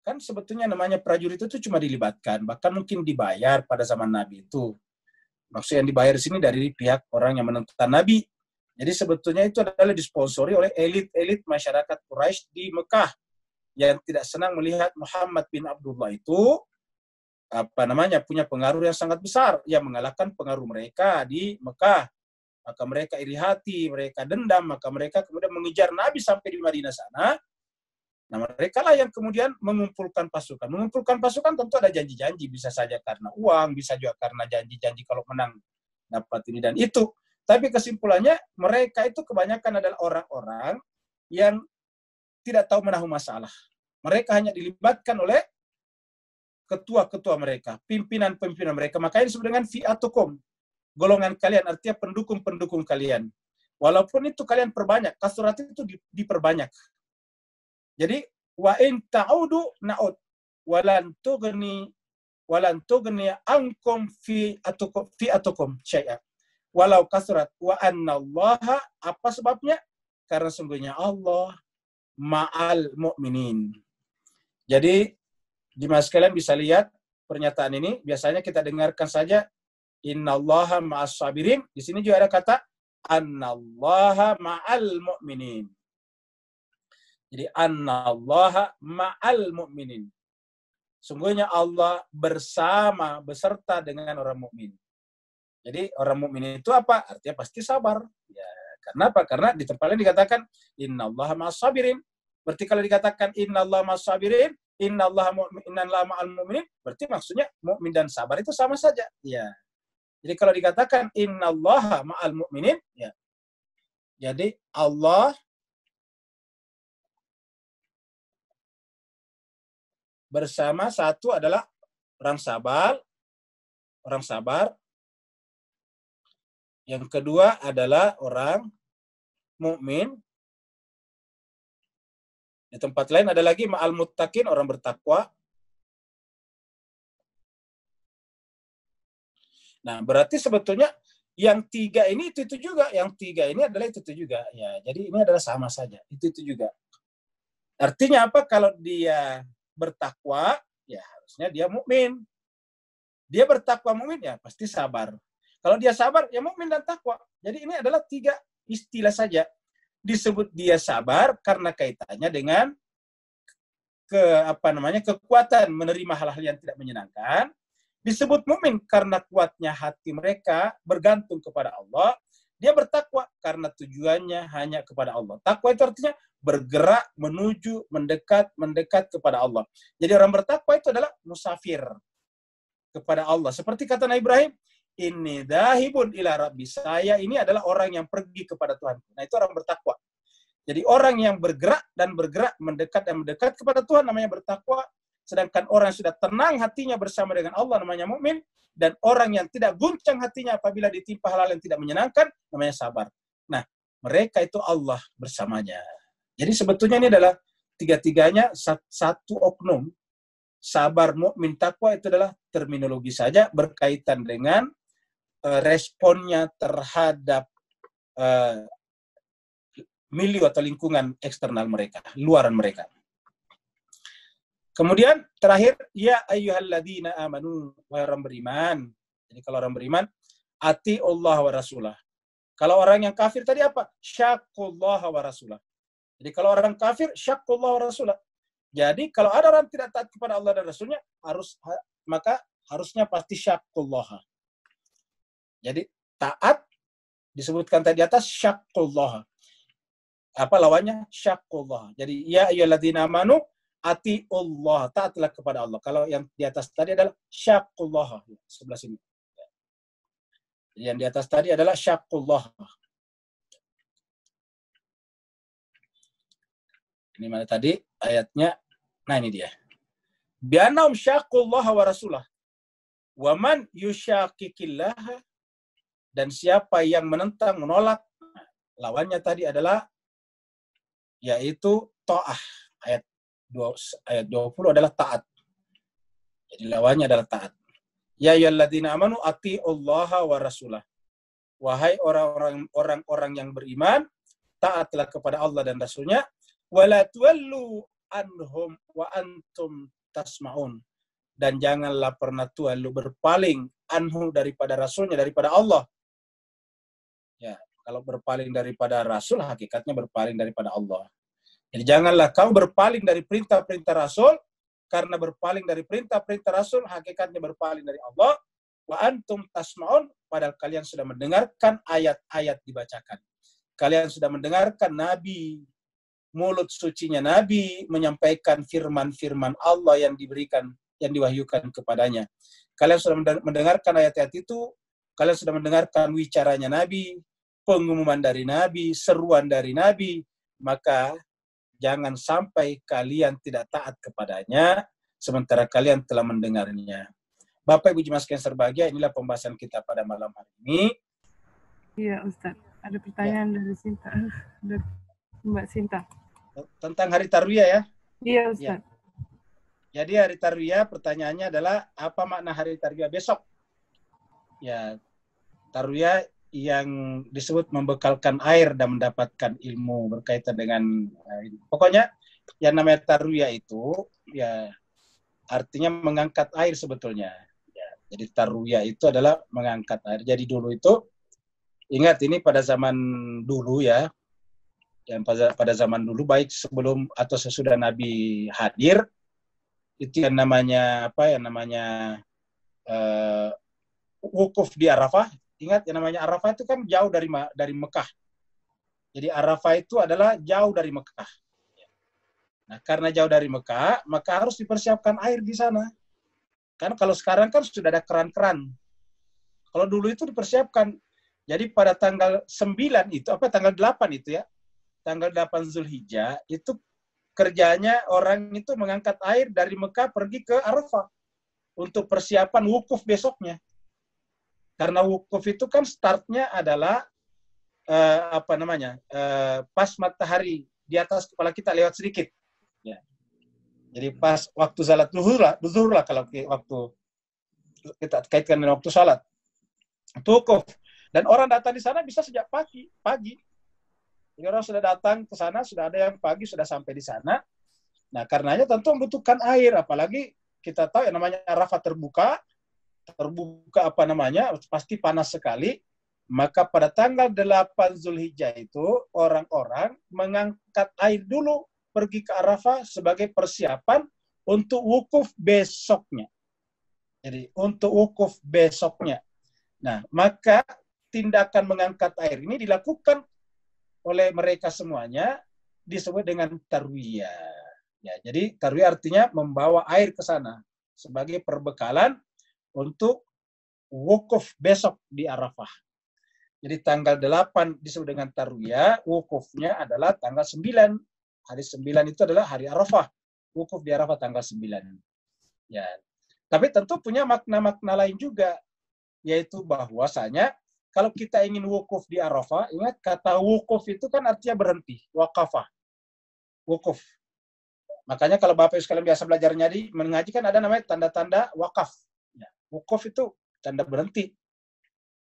Kan sebetulnya namanya prajurit itu cuma dilibatkan. Bahkan mungkin dibayar pada zaman Nabi itu. Maksud yang dibayar di sini dari pihak orang yang menentang Nabi. Jadi sebetulnya itu adalah disponsori oleh elit-elit masyarakat Quraisy di Mekah yang tidak senang melihat Muhammad bin Abdullah itu punya pengaruh yang sangat besar yang mengalahkan pengaruh mereka di Mekah. Maka mereka iri hati, mereka dendam, maka mereka kemudian mengejar Nabi sampai di Madinah sana. Nah, mereka lah yang kemudian mengumpulkan pasukan. Mengumpulkan pasukan tentu ada janji-janji, bisa saja karena uang, bisa juga karena janji-janji kalau menang dapat ini dan itu. Tapi kesimpulannya, mereka itu kebanyakan adalah orang-orang yang tidak tahu menahu masalah. Mereka hanya dilibatkan oleh ketua-ketua mereka, pimpinan-pimpinan mereka. Makanya disebut dengan fi'atukum, golongan kalian, artinya pendukung-pendukung kalian. Walaupun itu kalian perbanyak, kasurat itu diperbanyak. Jadi wa in ta'udu na'ud walan tughni ankum fi atukum syai'a walau kasrat wa annallaha, apa sebabnya? Karena sungguhnya Allah ma'al mu'minin. Jadi jemaah sekalian bisa lihat pernyataan ini, biasanya kita dengarkan saja innallaha ma'as sabirin. Di sini juga ada kata annallaha ma'al mu'minin. Jadi annallaha ma'al mu'minin. Sungguhnya Allah beserta dengan orang mukmin. Jadi orang mukmin itu apa? Artinya pasti sabar. Ya, karena apa? Karena di tempat lain dikatakan innallaha ma'as sabirin. Berarti kalau dikatakan innallaha ma'as sabirin, innallaha ma'al mu'minin, berarti maksudnya mukmin dan sabar itu sama saja. Ya. Jadi kalau dikatakan innallaha ma'al mu'minin, ya. Jadi Allah bersama, satu adalah orang sabar. Yang kedua adalah orang mukmin. Di tempat lain ada lagi ma'al muttaqin, orang bertakwa. Nah, berarti sebetulnya yang tiga ini itu juga, yang tiga ini adalah itu juga. Ya, jadi ini adalah sama saja, itu juga. Artinya apa? Kalau dia bertakwa, ya harusnya dia mukmin. Dia bertakwa mukmin, ya pasti sabar. Kalau dia sabar, ya mukmin dan takwa. Jadi ini adalah tiga istilah saja. Disebut dia sabar karena kaitannya dengan kekuatan menerima hal-hal yang tidak menyenangkan. Disebut mukmin karena kuatnya hati mereka bergantung kepada Allah. Dia bertakwa karena tujuannya hanya kepada Allah. Takwa itu artinya bergerak menuju, mendekat kepada Allah. Jadi orang bertakwa itu adalah musafir kepada Allah. Seperti kata Nabi Ibrahim, inni dahibun ila rabbi, saya ini adalah orang yang pergi kepada Tuhan. Nah, itu orang bertakwa. Jadi orang yang bergerak mendekat kepada Tuhan namanya bertakwa. Sedangkan orang yang sudah tenang hatinya bersama dengan Allah namanya mukmin. Dan orang yang tidak guncang hatinya apabila ditimpa hal-hal yang tidak menyenangkan namanya sabar. Nah, mereka itu Allah bersamanya. Jadi sebetulnya ini adalah tiga-tiganya satu oknum. Sabar, mukmin, takwa itu adalah terminologi saja berkaitan dengan responnya terhadap milieu atau lingkungan eksternal mereka, luaran mereka. Kemudian terakhir, ya ayyuhalladzina amanu, wahai orang beriman. Jadi kalau orang beriman, ati Allah wa rasulah. Kalau orang yang kafir tadi apa? Syaqullah wa rasulah. Jadi kalau orang kafir, syaqullah wa rasulah. Jadi kalau ada orang tidak taat kepada Allah dan Rasulnya, maka harusnya pasti syaqullah. Jadi taat disebutkan tadi atas syaqullah. Apa lawannya? Syaqullah. Jadi ya ayyuhalladzina amanu ati Allah, taatlah kepada Allah. Kalau yang di atas tadi adalah syaqullah, sebelah sini. Yang di atas tadi adalah syaqullah. Ini mana tadi ayatnya? Nah, ini dia. Bi'annahum syaqullah wa rasulah. Wa man yushaqiqillah, dan siapa yang menentang, menolak, lawannya tadi adalah yaitu ta'ah. Ayat 20 adalah taat. Jadi lawannya adalah taat. Ya ayyuhalladzina amanu atiullaha wa rasulah. Wahai orang-orang yang beriman, taatlah kepada Allah dan Rasulnya. Wala tuwallu anhum wa antum tasma'un. Dan janganlah pernah tuwallu berpaling anhu daripada Rasulnya, daripada Allah. Ya, kalau berpaling daripada Rasul, hakikatnya berpaling daripada Allah. Jadi janganlah kau berpaling dari perintah-perintah Rasul, karena berpaling dari perintah-perintah Rasul, hakikatnya berpaling dari Allah. Wa antum tasma'un, padahal kalian sudah mendengarkan ayat-ayat dibacakan. Kalian sudah mendengarkan Nabi, mulut sucinya Nabi, menyampaikan firman-firman Allah yang diberikan, yang diwahyukan kepadanya. Kalian sudah mendengarkan ayat-ayat itu, kalian sudah mendengarkan wicaranya Nabi, pengumuman dari Nabi, seruan dari Nabi, maka jangan sampai kalian tidak taat kepadanya, sementara kalian telah mendengarnya. Bapak Ibu Jemaat sekalian berbahagia, inilah pembahasan kita pada malam hari ini. Iya Ustaz, ada pertanyaan dari Sinta, dari Mbak Sinta. Tentang hari Tarwiyah ya? Iya Ustaz. Ya. Jadi hari Tarwiyah, pertanyaannya adalah apa makna hari Tarwiyah besok? Ya, Tarwiyah yang disebut membekalkan air dan mendapatkan ilmu berkaitan dengan pokoknya yang namanya Tarwiyah itu ya artinya mengangkat air sebetulnya. Ya, jadi Tarwiyah itu adalah mengangkat air. Jadi dulu itu ingat ini pada zaman dulu ya. Yang pada zaman dulu baik sebelum atau sesudah Nabi hadir itu yang namanya apa yang namanya wukuf di Arafah. Ingat yang namanya Arafah itu kan jauh dari Mekah. Jadi Arafah itu adalah jauh dari Mekah. Nah, karena jauh dari Mekah, maka harus dipersiapkan air di sana. Kan kalau sekarang kan sudah ada keran-keran. Kalau dulu itu dipersiapkan. Jadi pada tanggal 9 itu, tanggal 8 itu ya, tanggal 8 Zulhijjah, itu kerjanya orang itu mengangkat air dari Mekah pergi ke Arafah untuk persiapan wukuf besoknya. Karena wukuf itu kan startnya adalah pas matahari di atas kepala kita lewat sedikit. Ya. Jadi pas waktu salat zuhur lah kalau waktu kita kaitkan dengan waktu salat. Itu wukuf. Dan orang datang di sana bisa sejak pagi. Jadi orang sudah datang ke sana, sudah ada yang pagi sudah sampai di sana. Nah, karenanya tentu membutuhkan air, apalagi kita tahu yang namanya Arafah terbuka pasti panas sekali. Maka pada tanggal 8 Zulhijjah itu orang-orang mengangkat air dulu pergi ke Arafah sebagai persiapan untuk wukuf besoknya. Jadi untuk wukuf besoknya. Nah, maka tindakan mengangkat air ini dilakukan oleh mereka semuanya disebut dengan Tarwiyah. Ya, jadi Tarwiyah artinya membawa air ke sana sebagai perbekalan untuk wukuf besok di Arafah. Jadi tanggal 8 disebut dengan Tarwiyah, wukufnya adalah tanggal 9. Hari 9 itu adalah hari Arafah. Wukuf di Arafah tanggal 9. Ya. Tapi tentu punya makna-makna lain juga, yaitu bahwasanya kalau kita ingin wukuf di Arafah, ingat kata wukuf itu kan artinya berhenti, wakafah. Wukuf. Makanya kalau Bapak sekalian biasa belajar mengaji kan ada namanya tanda-tanda wakaf. Ya. Wukuf itu tanda berhenti.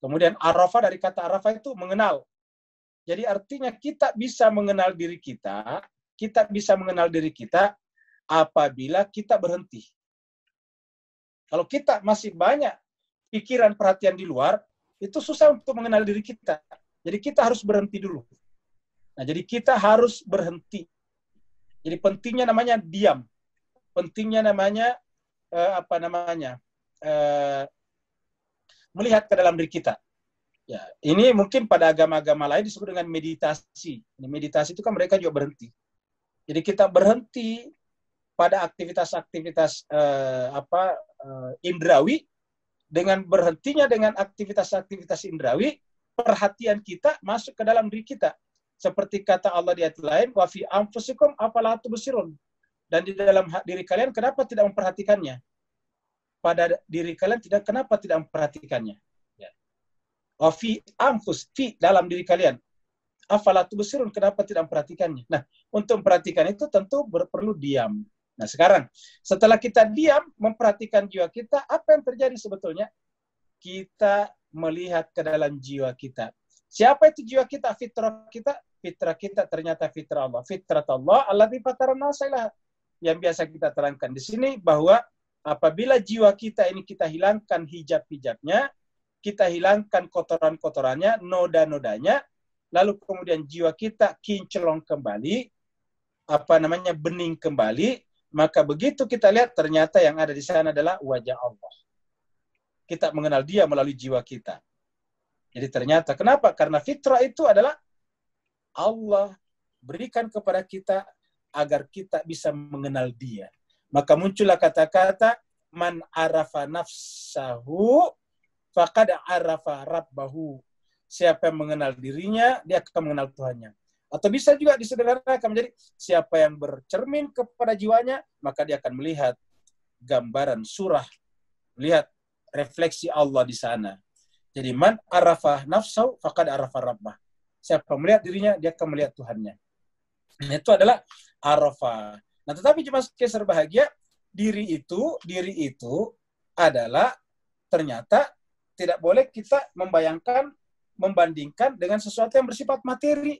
Kemudian Arafah dari kata Arafah itu mengenal. Jadi artinya kita bisa mengenal diri kita apabila kita berhenti. Kalau kita masih banyak pikiran perhatian di luar, itu susah untuk mengenal diri kita. Jadi kita harus berhenti dulu. Nah, jadi kita harus berhenti. Jadi pentingnya namanya diam. Pentingnya namanya melihat ke dalam diri kita. Ya, ini mungkin pada agama-agama lain disebut dengan meditasi. Meditasi itu kan mereka juga berhenti. Jadi kita berhenti pada aktivitas-aktivitas indrawi, dengan berhentinya dengan aktivitas-aktivitas indrawi, perhatian kita masuk ke dalam diri kita. Seperti kata Allah di ayat lain, wa fi anfusikum afala tubsirun. Dan di dalam diri kalian kenapa tidak memperhatikannya? Pada diri kalian kenapa tidak memperhatikannya? Ya. Wa fi anfus, fi dalam diri kalian. Afala tubsirun, kenapa tidak memperhatikannya? Nah, untuk memperhatikan itu tentu perlu diam. Nah, sekarang setelah kita diam memperhatikan jiwa kita, apa yang terjadi sebetulnya? Kita melihat ke dalam jiwa kita. Siapa itu jiwa kita? Fitrah kita. Fitrah kita ternyata fitrah Allah. Fitrah Allah allati fatara an-nasa. Yang biasa kita terangkan di sini bahwa apabila jiwa kita ini kita hilangkan hijab-hijabnya, kita hilangkan kotoran-kotorannya, noda-nodanya, lalu kemudian jiwa kita kinclong kembali, bening kembali, maka begitu kita lihat ternyata yang ada di sana adalah wajah Allah. Kita mengenal Dia melalui jiwa kita. Jadi ternyata kenapa? Karena fitrah itu adalah Allah berikan kepada kita agar kita bisa mengenal Dia. Maka muncullah kata-kata man arafa nafsahu faqad arafa rabbahu. Siapa yang mengenal dirinya, dia akan mengenal Tuhannya. Atau bisa juga disederhanakan menjadi siapa yang bercermin kepada jiwanya, maka dia akan melihat gambaran surah, melihat refleksi Allah di sana. Jadi man arafa nafsahu faqad arafa rabbah. Siapa melihat dirinya, dia akan melihat Tuhannya. Itu adalah arafa. Nah, tetapi cuma keser bahagia, diri itu adalah ternyata tidak boleh kita membandingkan dengan sesuatu yang bersifat materi.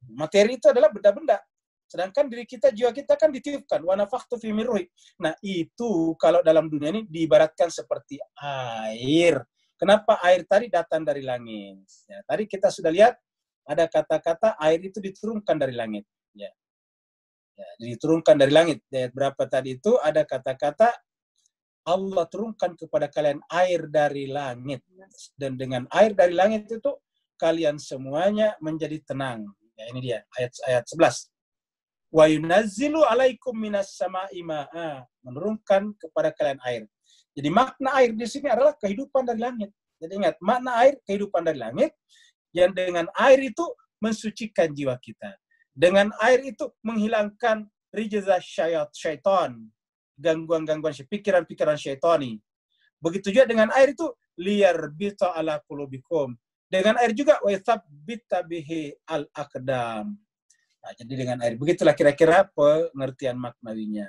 Materi itu adalah benda-benda. Sedangkan diri kita, jiwa kita kan ditiupkan. Wa nafakhtu fi min ruhi. Nah, itu kalau dalam dunia ini diibaratkan seperti air. Kenapa air tadi datang dari langit? Ya, tadi kita sudah lihat ada kata-kata air itu diturunkan dari langit. Ya. Ya, diturunkan dari langit. Ayat berapa tadi itu ada kata-kata Allah turunkan kepada kalian air dari langit. Dan dengan air dari langit itu kalian semuanya menjadi tenang. Ya, ini dia ayat 11. Wa yunazzilu alaikum minas sama'i ma'a. Menurunkan kepada kalian air. Jadi makna air di sini adalah kehidupan dari langit. Jadi ingat, makna air kehidupan dari langit yang dengan air itu mensucikan jiwa kita. Dengan air itu menghilangkan rijza syaitan, gangguan-gangguan pikiran-pikiran syaitani. Begitu juga dengan air itu liyar bita ala qulubikum. Dengan air juga wa tsabbita bihi al aqdam. Nah, jadi dengan air begitulah kira-kira pengertian maknawinya.